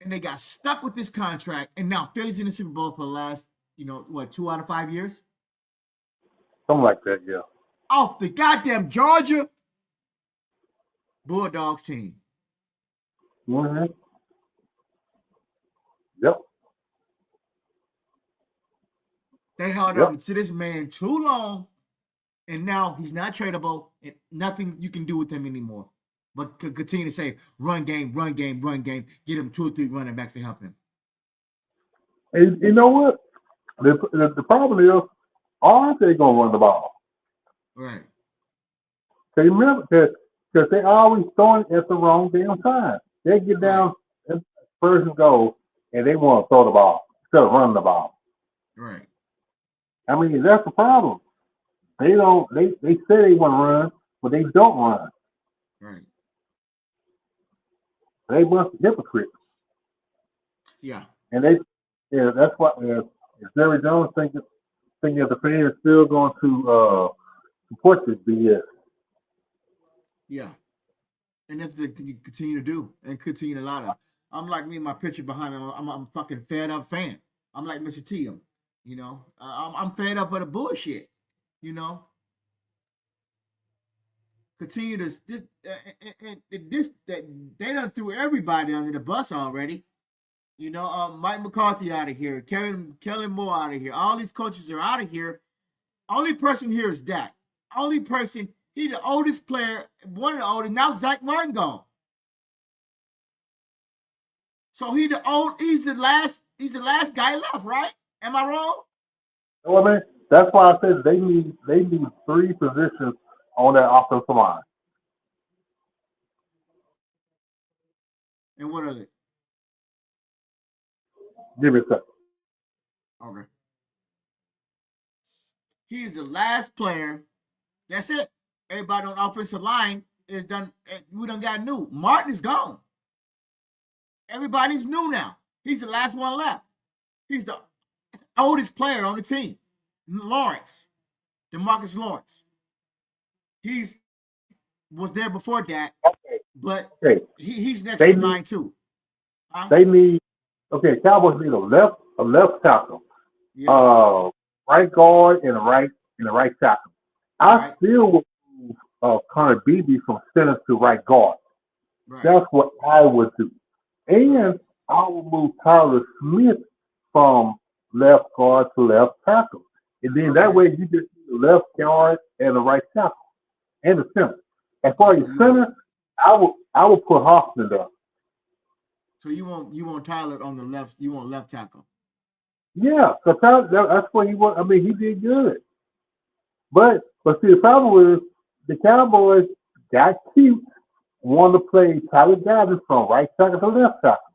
And they got stuck with this contract. And now Philly's in the Super Bowl for the last, 2 out of 5 years? Something like that, yeah. Off the goddamn Georgia Bulldogs team. Mm-hmm. Yep. They held Yep. on to this man too long, and now he's not tradable, and nothing you can do with him anymore. But to continue to say, run game, run game, run game, get him 2 or 3 running backs to help him. And you know what? The problem is, aren't they going to run the ball? Right. They remember because they always throwing at the wrong damn time. They get down first and goal, and they want to throw the ball instead of running the ball. Right. I mean, that's the problem. They don't. They say they want to run, but they don't run. Right. They must be hypocrites. Yeah. And that's why if Jerry Jones thinking that the fans still going to support this BS. Yeah. And that's what they continue to do and continue to lie to. I'm like me, my picture behind me. I'm a fucking fed up fan. I'm like Mr. T. I'm fed up with the bullshit. Continue to this that they done threw everybody under the bus already. Mike McCarthy out of here, Kellen Moore out of here. All these coaches are out of here. Only person here is Dak. Only person. He the oldest player, one of the oldest. Now Zach Martin gone. So he's the last guy left, right? Am I wrong? Well, man, that's why I said they need 3 positions on that offensive line. And what are they? Give me a second. Okay. He's the last player. That's it. Everybody on offensive line is done. We done got new. Martin is gone. Everybody's new now. He's the last one left. He's the oldest player on the team. Lawrence. DeMarcus Lawrence. Was there before that, but he's next in line too. Huh? They need Cowboys need a left tackle, right guard, and a right tackle. I still would move Connor Beebe from center to right guard. Right. That's what I would do, and I would move Tyler Smith from left guard to left tackle, and then that way you just need the left guard and the right tackle and the center. As far as center, I would put Hoffman there. So you want Tyler on the left? You want left tackle? Yeah, so that's what he want. I mean, he did good, but see, the problem is the Cowboys got cute, want to play Tyler Gavin from right tackle to left tackle,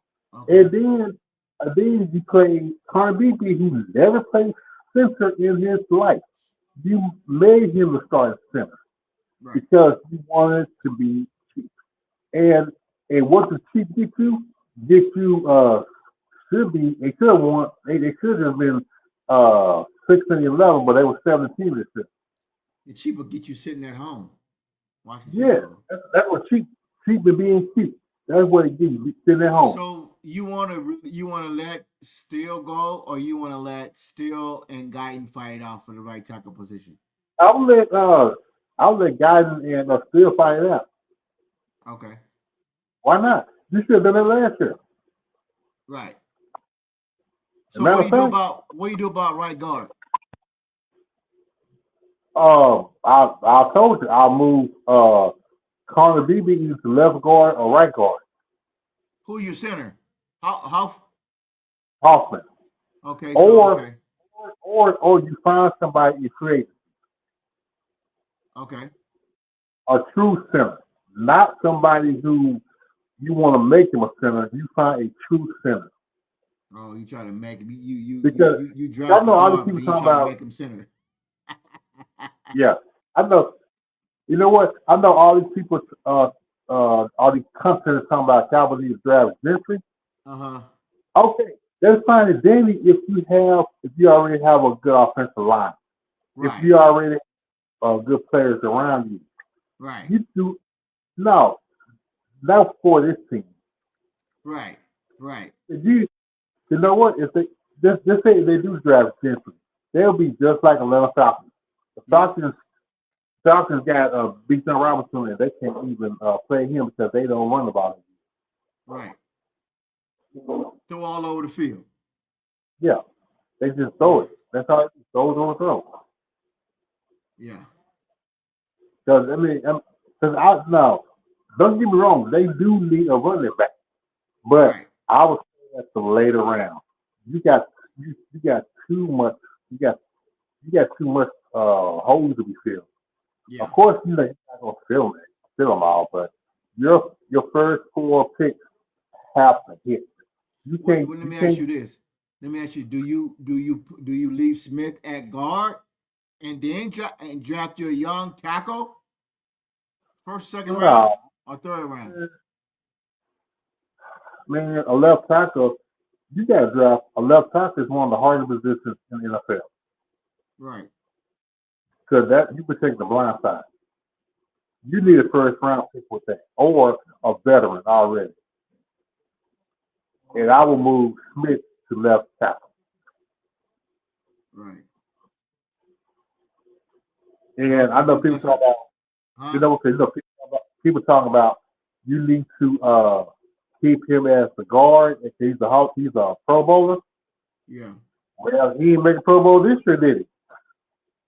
and then And then you play Connor Beebe, who never played center in his life. You made him a starting center Right. because you wanted to be cheap. And what does cheap get you? Get you should be they should have won they should have been 6-11, but they were 17 this year. The cheap will get you sitting at home watching Super Yeah, Bowl. that's what cheap and being cheap. That's what it gives you sitting at home. So you want to let Steele go, or you want to let Steele and Guyton fight it out for the right tackle position? I'll let guys and still fight it out. Okay. Why not? You should have done it last year. Right. As a So matter what do of you do fact, about right guard? I told you I'll move Connor Beebe either to left guard or right guard. Who your center? How? Hoffman. Okay. Or you find somebody you create Okay. a true center, not somebody who you want to make him a center. You find a true center. Oh, you try to make him. You Because you I draft the know all these guard, but people then you talking try to about. make him center. Yeah, I know. You know what? I know all these people. All these companies talking about Cowboys need to draft Gentry. Uh-huh. Okay, that's fine and dandy if you already have a good offensive line. If Right. you already good players around you. Right. You do no, not for this team. Right. Right. If you know what? If they just say they do draft Gentry, they'll be just like Atlanta Falcons. The Yep. Falcons got Bijan Robinson, and they can't even play him because they don't run the ball. Right. Throw all over the field. Yeah, they just throw Yeah. it. That's how it throws on the throw. Yeah. Because no, don't get me wrong, they do need a running back, but Right. I would say that's the later round. You got too much. You got too much holes to be filled. Yeah. Of course, you're not gonna fill them all, but your first 4 picks have to hit. You can't. Let You me ask can't. you this. Let me ask you: Do you leave Smith at guard and then draft your young tackle first, second round, No, or third round? man, a left tackle. You got to draft a left tackle is one of the hardest positions in the NFL Right. because that you protect the blind side. You need a first round pick with that, or a veteran already. And I will move Smith to left tackle. Right. And I know people talk about, people talking about you need to keep him as the guard. He's a Pro Bowler. Yeah. Well, he didn't make a Pro Bowl this year, did he?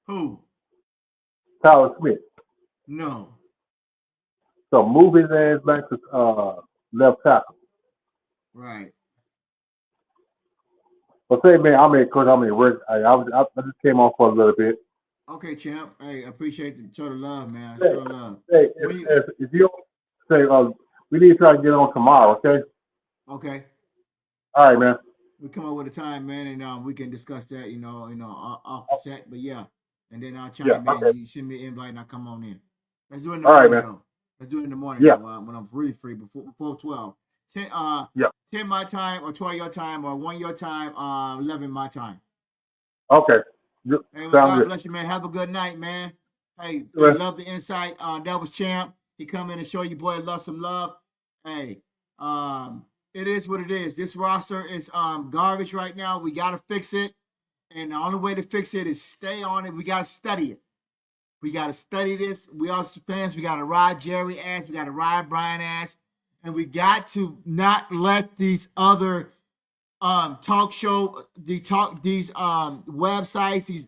Who? Tyler Smith. No. So move his ass back to left tackle. Right. But say, man, I just came on for a little bit. Okay, champ. Hey, I appreciate the show the love, man. Hey, Show the love. Hey, if you say, we need to try to get on tomorrow, okay? Okay. All right, man. We come up with a time, man, and we can discuss that, off the set. But yeah, and then I'll chime in. Okay. You send me an invite, and I'll come on in. Let's do it in the All right, morning, man. though. Let's do it in the morning, Yeah. though, when I'm really free before 12. 10, Yeah. 10 my time, or 12 your time, or 1 your time, 11 my time. Okay. Hey, well, Sounds God good. bless you, man. Have a good night, man. Hey, Yeah. love the insight. That was Champ. He come in and show you, boy, love some love. Hey, it is what it is. This roster is garbage right now. We got to fix it. And the only way to fix it is stay on it. We got to study it. We got to study this. We also fans, we got to ride Jerry ass. We got to ride Brian ass. And we got to not let these other talk show, these websites,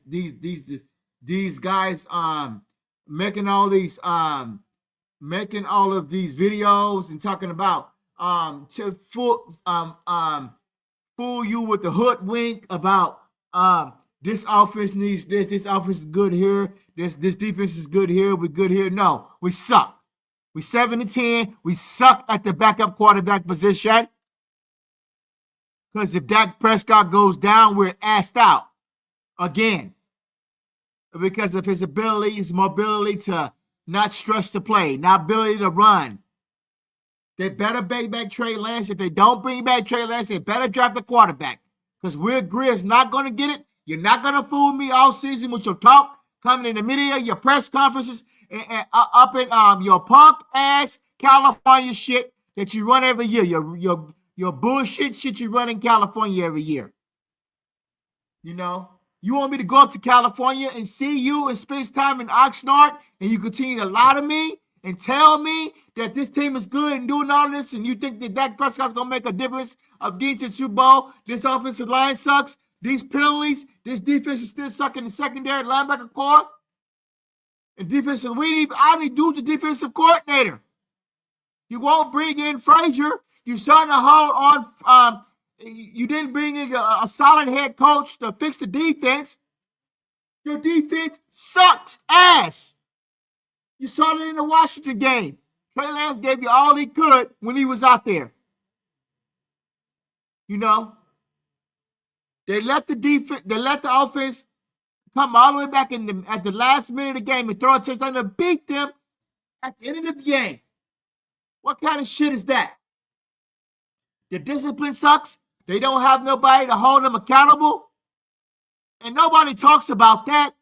these guys making all these making all of these videos and talking about to fool you with the hoodwink about this offense needs this offense is good here, this defense is good here, we're good here. No, we suck. We 7-10. We suck at the backup quarterback position. Because if Dak Prescott goes down, we're asked out again. Because of his ability, his mobility to not stretch the play, not ability to run. They better bring back Trey Lance. If they don't bring back Trey Lance, they better draft a quarterback. Because Will Greer's not going to get it. You're not going to fool me all season with your talk coming in the middle of your press conferences and up in your punk ass California shit that you run every year. Your bullshit shit you run in California every year. You know? You want me to go up to California and see you and spend time in Oxnard and you continue to lie to me and tell me that this team is good and doing all this and you think that Dak Prescott's going to make a difference of getting to the Super Bowl? This offensive line sucks. These penalties, this defense is still sucking the secondary linebacker core. And defensive, I need to do the defensive coordinator. You won't bring in Frazier. You're starting to hold on. You didn't bring in a solid head coach to fix the defense. Your defense sucks ass. You saw it in the Washington game. Trey Lance gave you all he could when he was out there. You know, they let the offense come all the way back at the last minute of the game and throw a touchdown to beat them at the end of the game. What kind of shit is that? The discipline sucks. They don't have nobody to hold them accountable. And nobody talks about that.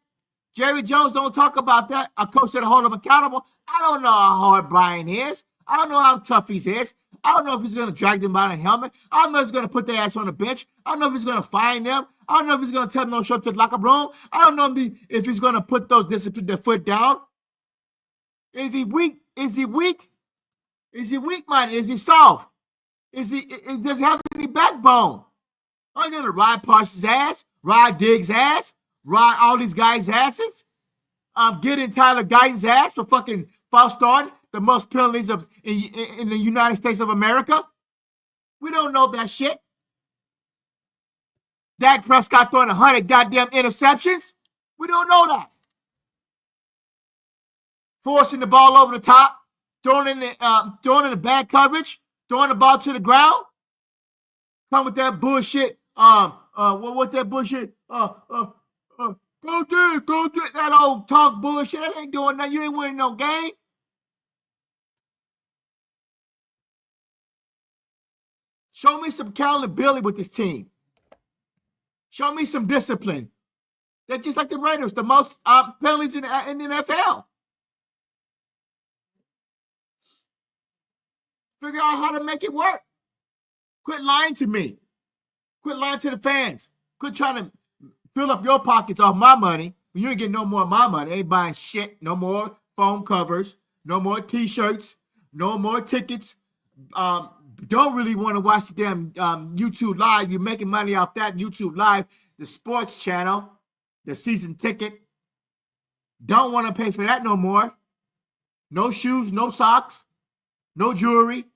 Jerry Jones don't talk about that. A coach that hold him accountable. I don't know how hard Brian is. I don't know how tough he is. I don't know if he's going to drag them by the helmet. I don't know if he's going to put their ass on the bench. I don't know if he's going to fine them. I don't know if he's going to tell them no show up to the locker room. I don't know if he's going to put those discipline their foot down. Is he weak? Is he weak? Is he weak-minded? Is he soft? Does he have any backbone? I'm going to ride Parsons' ass, ride Diggs' ass, ride all these guys' asses. Get in Tyler Guyton's ass for fucking false starting, the most penalties in the United States of America. We don't know that shit. Dak Prescott throwing 100 goddamn interceptions. We don't know that. Forcing the ball over the top, throwing in the bad coverage, throwing the ball to the ground. Come with that bullshit. What that bullshit? Go do it. That old talk bullshit. That ain't doing nothing. You ain't winning no game. Show me some accountability with this team. Show me some discipline. They're just like the Raiders, the most penalties in the NFL. Figure out how to make it work. Quit lying to me. Quit lying to the fans. Quit trying to fill up your pockets off my money. You ain't getting no more of my money. Ain't buying shit. No more phone covers. No more T-shirts. No more tickets. Don't really want to watch the damn YouTube Live. You're making money off that YouTube Live, the sports channel, the season ticket. Don't want to pay for that no more. No shoes, no socks, no jewelry.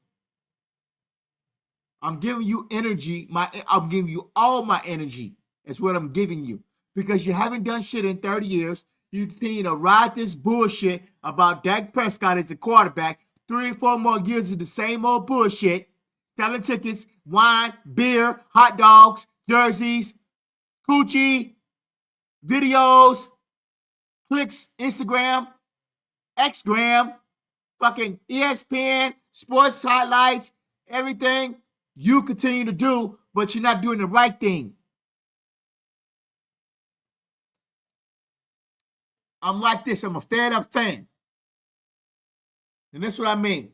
I'm giving you energy. I'm giving you all my energy. That's what I'm giving you. Because you haven't done shit in 30 years. You continue to ride this bullshit about Dak Prescott as the quarterback. 3 or 4 more years of the same old bullshit. Selling tickets, wine, beer, hot dogs, jerseys, coochie, videos, clicks, Instagram, Xgram, fucking ESPN, sports highlights, everything you continue to do, but you're not doing the right thing. I'm like this. I'm a fed up fan. And that's what I mean.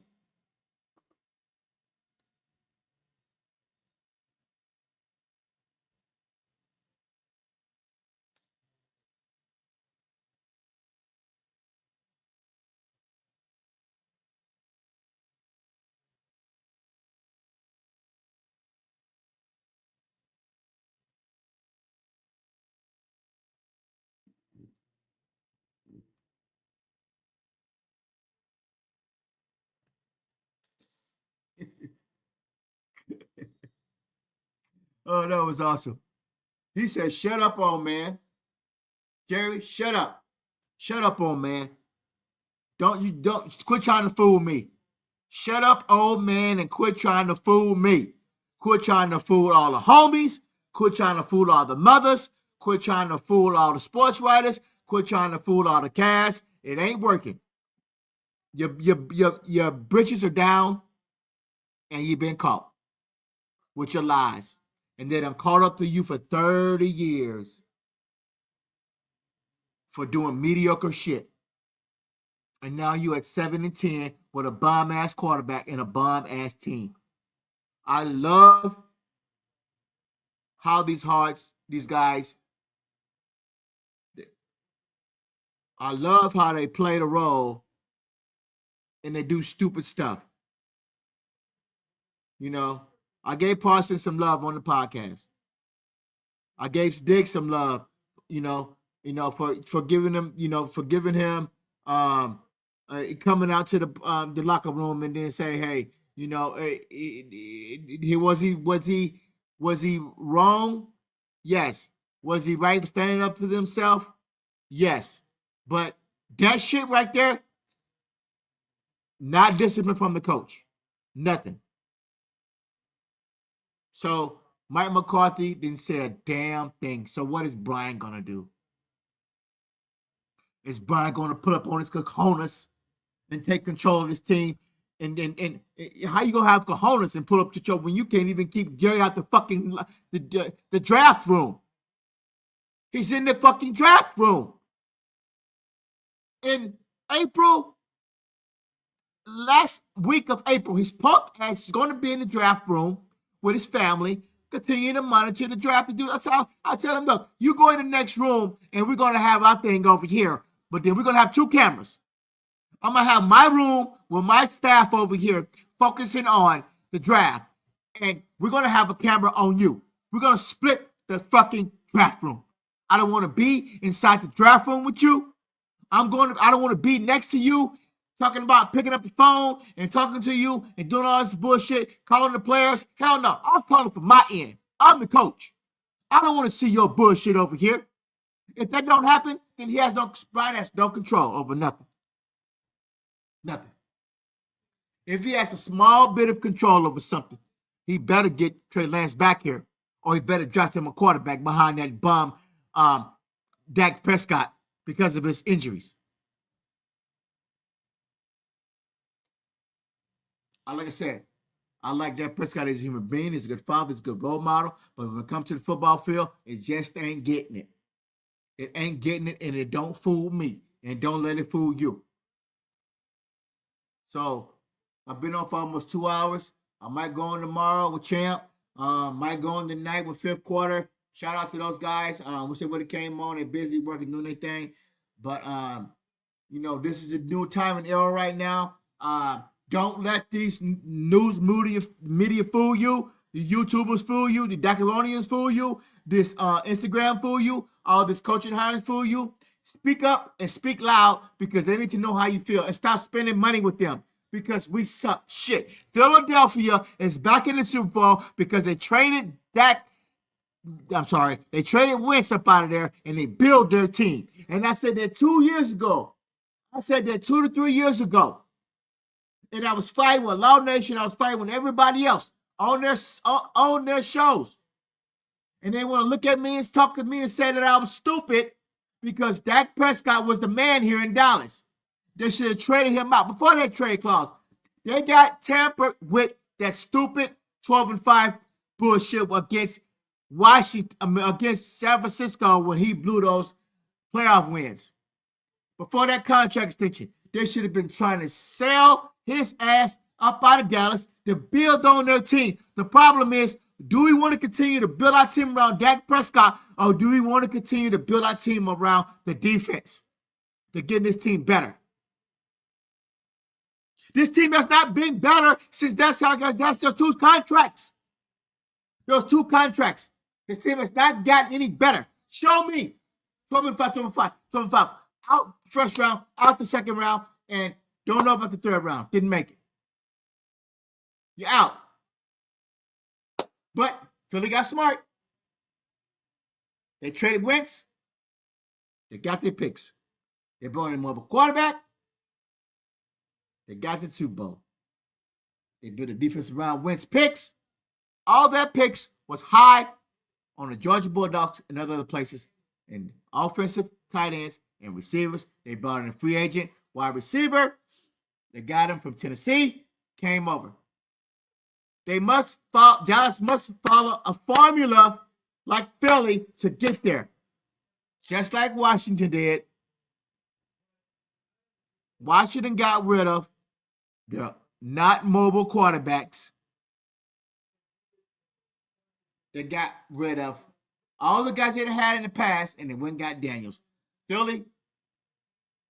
Oh, that was awesome. He said, shut up, old man. Jerry, shut up. Shut up, old man. Don't quit trying to fool me. Shut up, old man, and quit trying to fool me. Quit trying to fool all the homies. Quit trying to fool all the mothers. Quit trying to fool all the sports writers. Quit trying to fool all the cast. It ain't working. Your britches are down, and you've been caught with your lies. And they done caught up to you for 30 years for doing mediocre shit. And now you at 7-10 with a bum-ass quarterback and a bum-ass team. I love how these guys, I love how they play the role and they do stupid stuff. You know, I gave Parsons some love on the podcast. I gave Diggs some love, for giving him coming out to the locker room and then say, hey, was he wrong? Yes. Was he right for standing up for himself? Yes. But that shit right there, not discipline from the coach. Nothing. So Mike McCarthy didn't say a damn thing. So what is Brian going to do? Is Brian going to put up on his cojones and take control of this team? And how you going to have cojones and put up control when you can't even keep Gary out the fucking the draft room? He's in the fucking draft room. In April, last week of April, he's going to be in the draft room with his family, continue to monitor the draft. That's how I tell him, look, you go in the next room and we're going to have our thing over here, but then we're going to have 2 cameras. I'm going to have my room with my staff over here focusing on the draft, and we're going to have a camera on you. We're going to split the fucking draft room. I don't want to be inside the draft room with you. I don't want to be next to you talking about picking up the phone and talking to you and doing all this bullshit, calling the players. Hell no. I'm calling from my end. I'm the coach. I don't want to see your bullshit over here. If that don't happen, then Brian has no control over nothing. Nothing. If he has a small bit of control over something, he better get Trey Lance back here, or he better draft him a quarterback behind that bum, Dak Prescott, because of his injuries. Like I said, I like Dak Prescott as a human being. He's a good father. He's a good role model. But when it comes to the football field, it just ain't getting it. It ain't getting it, and it don't fool me. And don't let it fool you. So, I've been on for almost 2 hours. I might go on tomorrow with Champ. Might go on tonight with Fifth Quarter. Shout out to those guys. Wish they would have came on. They're busy working, doing their thing. But, this is a new time and era right now. Don't let these news media fool you. The YouTubers fool you. The Dacaronians fool you. This Instagram fool you. All this coaching hirings fool you. Speak up and speak loud because they need to know how you feel. And stop spending money with them because we suck shit. Philadelphia is back in the Super Bowl because they traded they traded Wentz up out of there and they built their team. And I said that 2 years ago. I said that 2 to 3 years ago. And I was fighting with Loud Nation. I was fighting with everybody else on their shows. And they want to look at me and talk to me and say that I was stupid because Dak Prescott was the man here in Dallas. They should have traded him out before that trade clause. They got tampered with that stupid 12-5 bullshit against against San Francisco when he blew those playoff wins. Before that contract extension, they should have been trying to sell his ass up out of Dallas to build on their team. The problem is, do we want to continue to build our team around Dak Prescott, or do we want to continue to build our team around the defense to get this team better? This team has not been better since that's their 2 contracts. Those 2 contracts. This team has not gotten any better. Show me 12-5. Out first round, out the second round, and don't know about the third round. Didn't make it. You're out. But Philly got smart. They traded Wentz. They got their picks. They brought in more of a quarterback. They got the Super Bowl. They built a defense around Wentz picks. All that picks was high on the Georgia Bulldogs and other places, and offensive tight ends and receivers. They brought in a free agent wide receiver. They got him from Tennessee, came over. Dallas must follow a formula like Philly to get there. Just like Washington did. Washington got rid of the not mobile quarterbacks. They got rid of all the guys they had in the past, and they went and got Daniels. Philly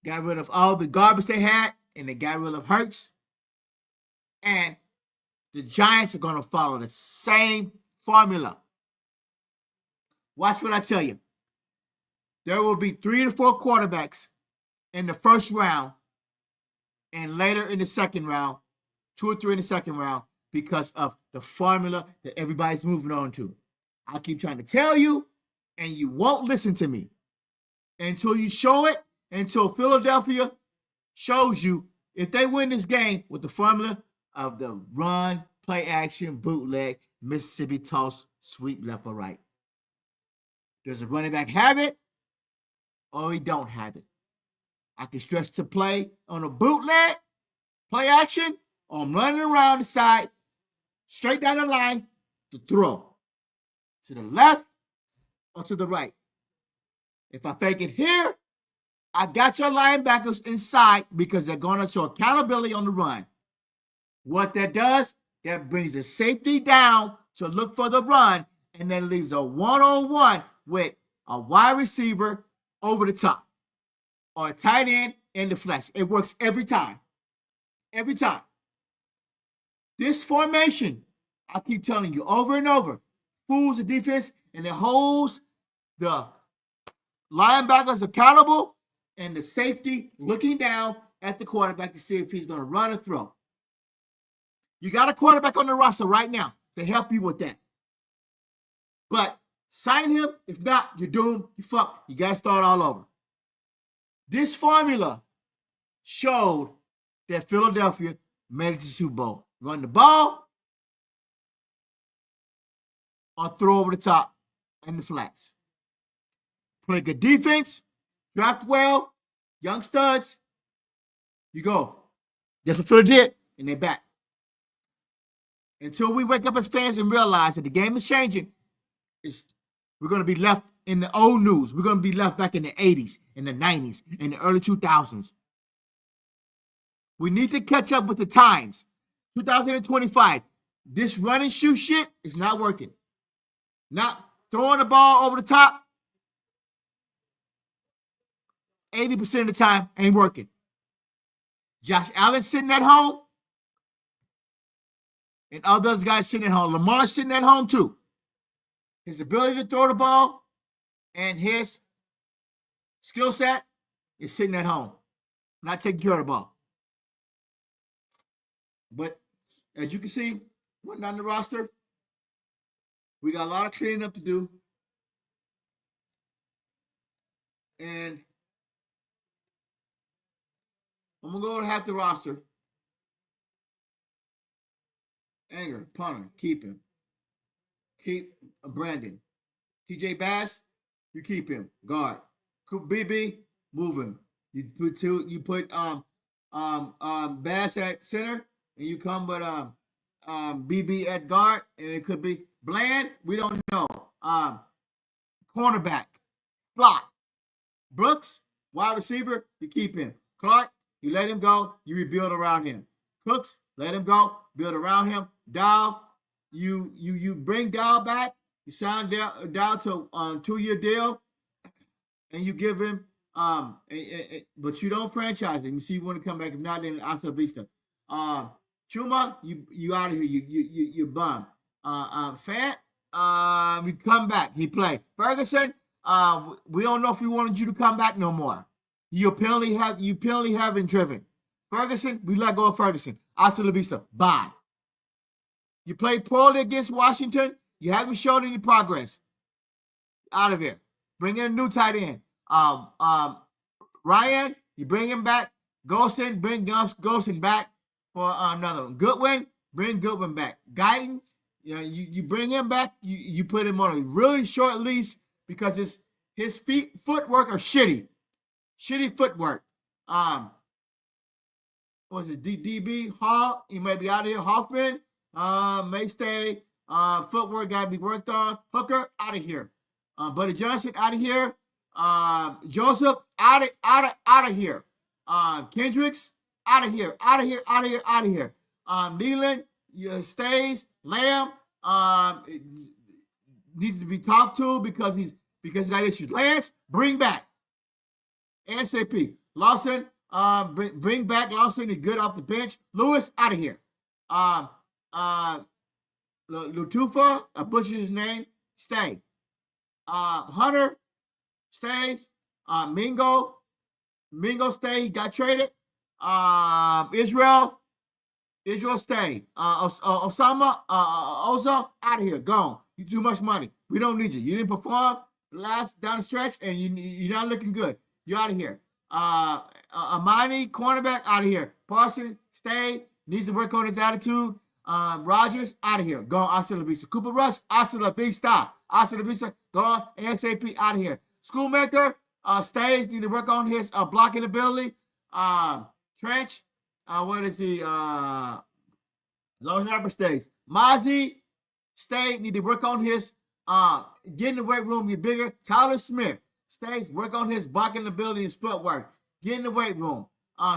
got rid of all the garbage they had, and they got rid of Hurts. And the Giants are going to follow the same formula. Watch what I tell you. There will be 3 to 4 quarterbacks in the first round, and later in the second round, 2 or 3 in the second round, because of the formula that everybody's moving on to. I keep trying to tell you, and you won't listen to me until you show it, until Philadelphia shows you if they win this game with the formula of the run, play action, bootleg, Mississippi toss, sweep left or right. Does a running back have it, or he don't have it? I can stretch to play on a bootleg, play action, or I'm running around the side, straight down the line to throw. To the left or to the right. If I fake it here, I got your linebackers inside because they're going to show accountability on the run. What that does, that brings the safety down to look for the run, and then leaves a one-on-one with a wide receiver over the top or a tight end in the flex. It works every time. Every time. This formation, I keep telling you over and over, fools the defense and it holds the linebackers accountable and the safety looking down at the quarterback to see if he's going to run or throw. You got a quarterback on the roster right now to help you with that. But sign him. If not, you're doomed. You fucked. You got to start all over. This formula showed that Philadelphia made it to the Super Bowl. Run the ball or throw over the top in the flats. Play good defense, draft well, young studs. You go. That's what Philly did, and they're back. Until we wake up as fans and realize that the game is changing, we're going to be left in the old news. We're going to be left back in the 80s, in the 90s, in the early 2000s. We need to catch up with the times. 2025, this run and shoot shit is not working. Not throwing the ball over the top, 80% of the time ain't working. Josh Allen sitting at home, and all those guys sitting at home. Lamar's sitting at home too. His ability to throw the ball and his skill set is sitting at home, not taking care of the ball. But as you can see, went down the roster. We got a lot of cleaning up to do. And I'm going to go to half the roster. Anger, punter, keep him. Keep Brandon. TJ Bass, you keep him. Guard. BB, move him. You put Bass at center, and you come with BB at guard, and it could be Bland. We don't know. Cornerback, block. Brooks, wide receiver, you keep him. Clark, you let him go. You rebuild around him. Cooks, let him go. Build around him. Dow, you bring Dow back. You sign Dow to a 2-year deal, and you give him but you don't franchise him. You see, you want to come back. If not, then hasta vista. Chuma, you out of here. You bum. Fant, you come back. He play. Ferguson, we don't know if we wanted you to come back no more. You penalty haven't driven. Ferguson, we let go of Ferguson. Hasta la vista. Bye. You played poorly against Washington. You haven't shown any progress. Out of here. Bring in a new tight end. Ryan, you bring him back. Golson, bring Golson back for another one. Goodwin, bring Goodwin back. Guyton, you bring him back. You put him on a really short leash because his footwork are shitty footwork. What's it? DB Hall? He may be out of here. Hoffman may stay. Footwork got to be worked on. Hooker out of here. Buddy Johnson out of here. Joseph out of here. Kendricks out of here. Out of here. Nealon stays. Lamb needs to be talked to because he got issues. Lance, bring back ASAP. Lawson, bring back Lawson. He's good off the bench. Lewis out of here. Lutufa, I butchered his name. Stay. Hunter stays. Mingo stay. He got traded. Israel stay. Osama Oza out of here. Gone. You too much money. We don't need you. You didn't perform last down the stretch, and you're not looking good. You're out of here. Amani, cornerback, out of here. Parsons, stay. Needs to work on his attitude. Rogers, out of here. Gone. Hasta la vista. Cooper Rush, hasta la vista. Hasta la vista. Gone. ASAP, out of here. Schoolmaker, stays. Need to work on his blocking ability. Trench, what is he? Long snapper stays. Mozzie, stay. Need to work on his get in the weight room, get bigger. Tyler Smith stays. Work on his blocking ability and footwork. Get in the weight room.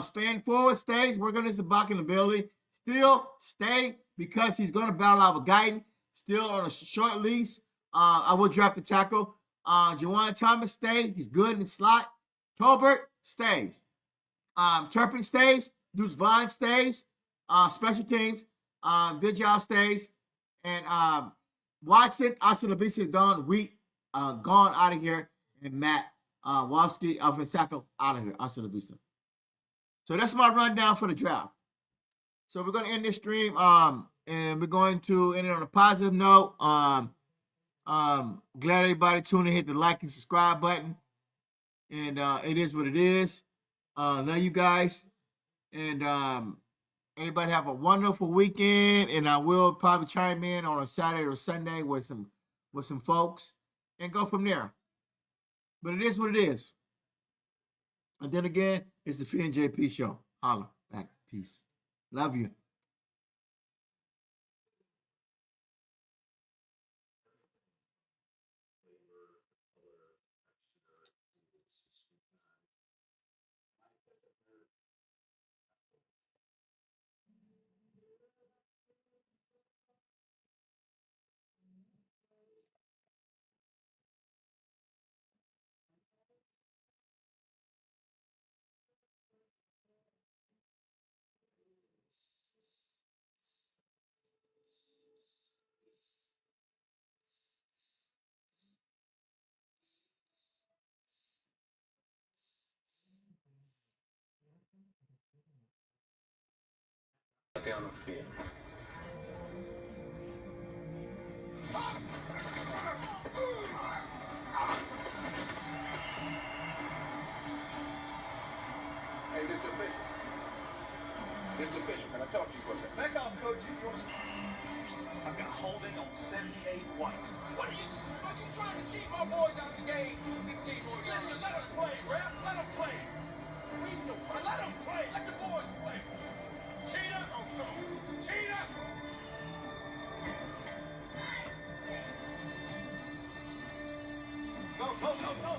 Span forward stays. Work on his blocking ability. Still stay because he's going to battle out with Guyton. Still on a short leash. I will draft the tackle. Juwan Thomas stays. He's good in the slot. Tolbert stays. Turpin stays. Deuce Vaughn stays. Special teams. Vigil stays. And Watson, Asilabisi is gone. Wheat, gone out of here. And Matt Walski, offensive tackle, out of here. Asilabisi. So that's my rundown for the draft. So we're going to end this stream. And we're going to end it on a positive note. Glad everybody tuned in, hit the like and subscribe button. And it is what it is. Love you guys. And everybody have a wonderful weekend. And I will probably chime in on a Saturday or Sunday with some folks and go from there. But it is what it is. And then again, it's the Fee and JP show. Holla back. Peace. Love you. Down the field. Hey, Mr. Fisher. Mr. Fisher, can I talk to you for a second? Back off, Coach. I've got holding on 78 White. What are you trying to cheat my boys out of the game? 15 more games. Listen, let them play, ref. Let them play. Let them play. Let the boys play. Cheetah. Oh, come on. Cheetah. Go, go, go, go.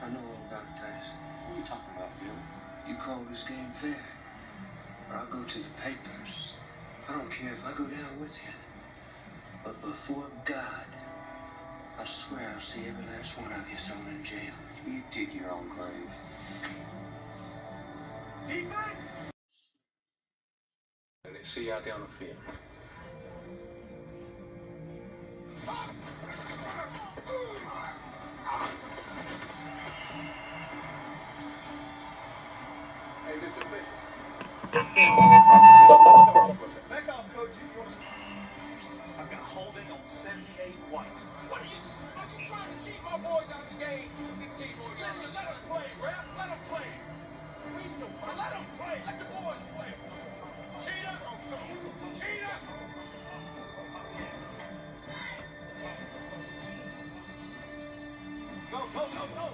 I know all about it, Titus. What are you talking about, Bill? You call this game fair? Or I'll go to the papers. I don't care if I go down with you. But before God, I swear I'll see every last one of you thrown in jail. You dig your own grave. And they see you out there on the field. Hey, Mr. Fisher. Back off, Coach. I've got holding on 78 White. What are you trying to keep my boys out of the game? Listen, let them play, ref. Let them play. Let them play. Let the boys play. Cheetah. Cheetah. Go, go, go, go.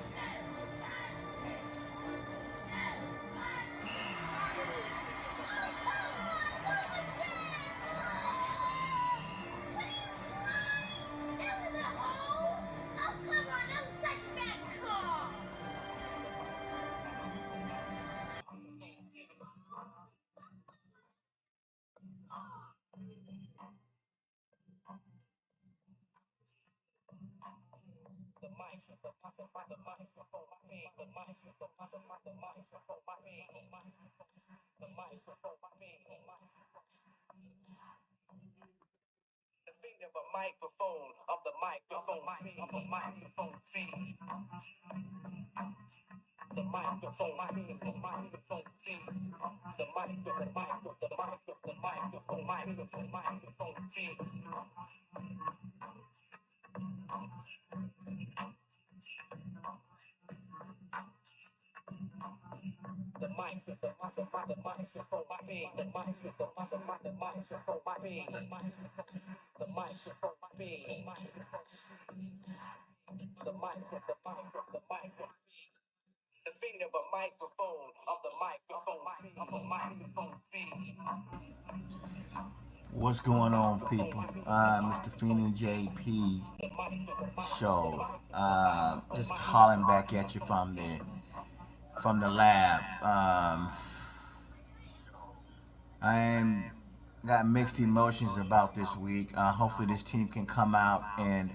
Microphone of the microphone of the microphone feed. The microphone feed. The microphone feed. The microphone feed. The microphone feed. The microphone feed. The microphone feed. The microphone. The feeding of a microphone of the microphone feed. What's going on, people? Mr. Feeney JP show. Just calling back at you from the lab. I'm got mixed emotions about this week. Hopefully, this team can come out and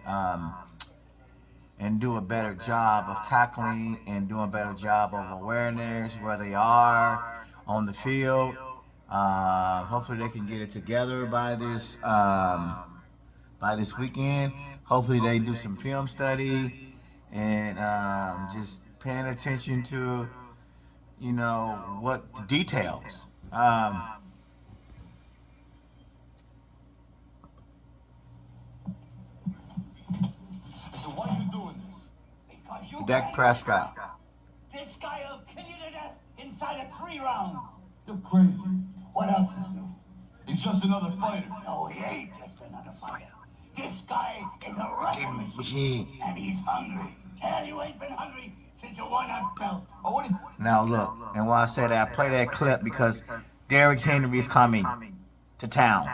do a better job of tackling and doing a better job of awareness where they are on the field. Hopefully they can get it together by this weekend. Hopefully they do some film study and just paying attention to what the details. So why are you doing this? Because you Dak Prescott. This guy will kill you to death inside of 3 rounds. You're crazy. What else is new? He's just another fighter. No, he ain't just another fighter. This guy is a wrestling machine, and he's hungry. Hell, you ain't been hungry since you won that belt. Oh, what? Now look, and while I say that, I play that clip because Derrick Henry is coming to town.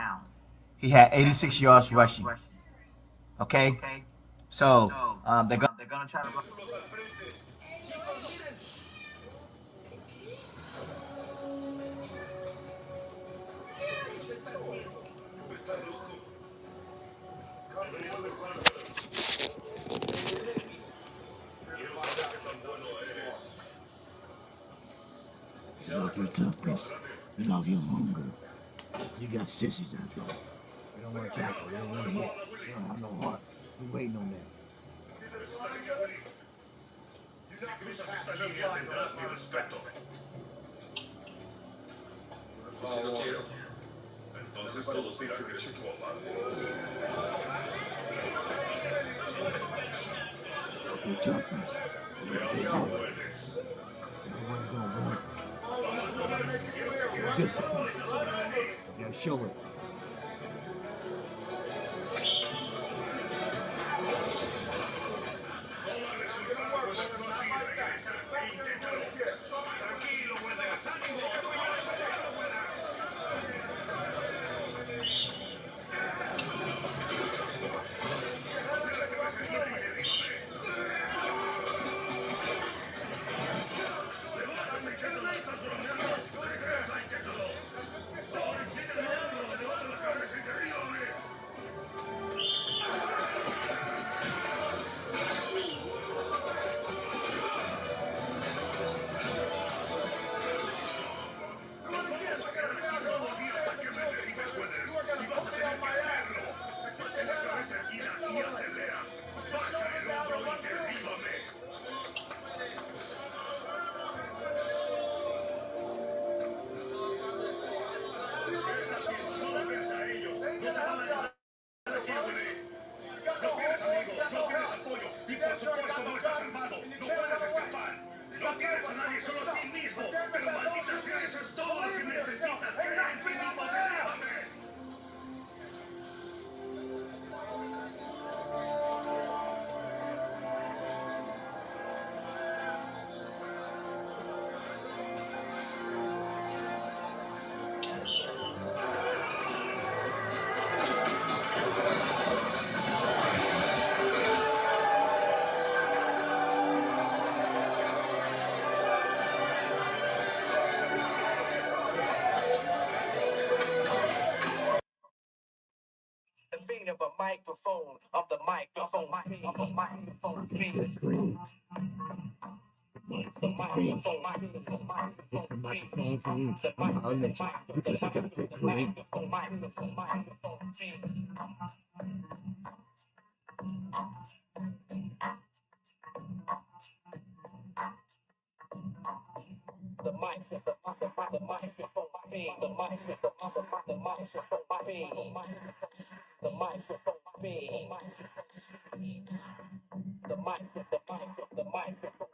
He had 86 yards rushing. Okay? So, they're gonna try to... You love your toughness. You love your hunger. You got sissies out there. They don't want to tackle. They don't want to hit. They don't have no heart. We waiting on that. Entonces todos dirán que eres tu papá. Your toughness. Everyone's gonna want your discipline. You gotta show it. microphone. I'm the microphone. I'm the microphone. That green. The microphone. The microphone. I'll let you because I got that green. The microphone. The microphone. The microphone. The microphone.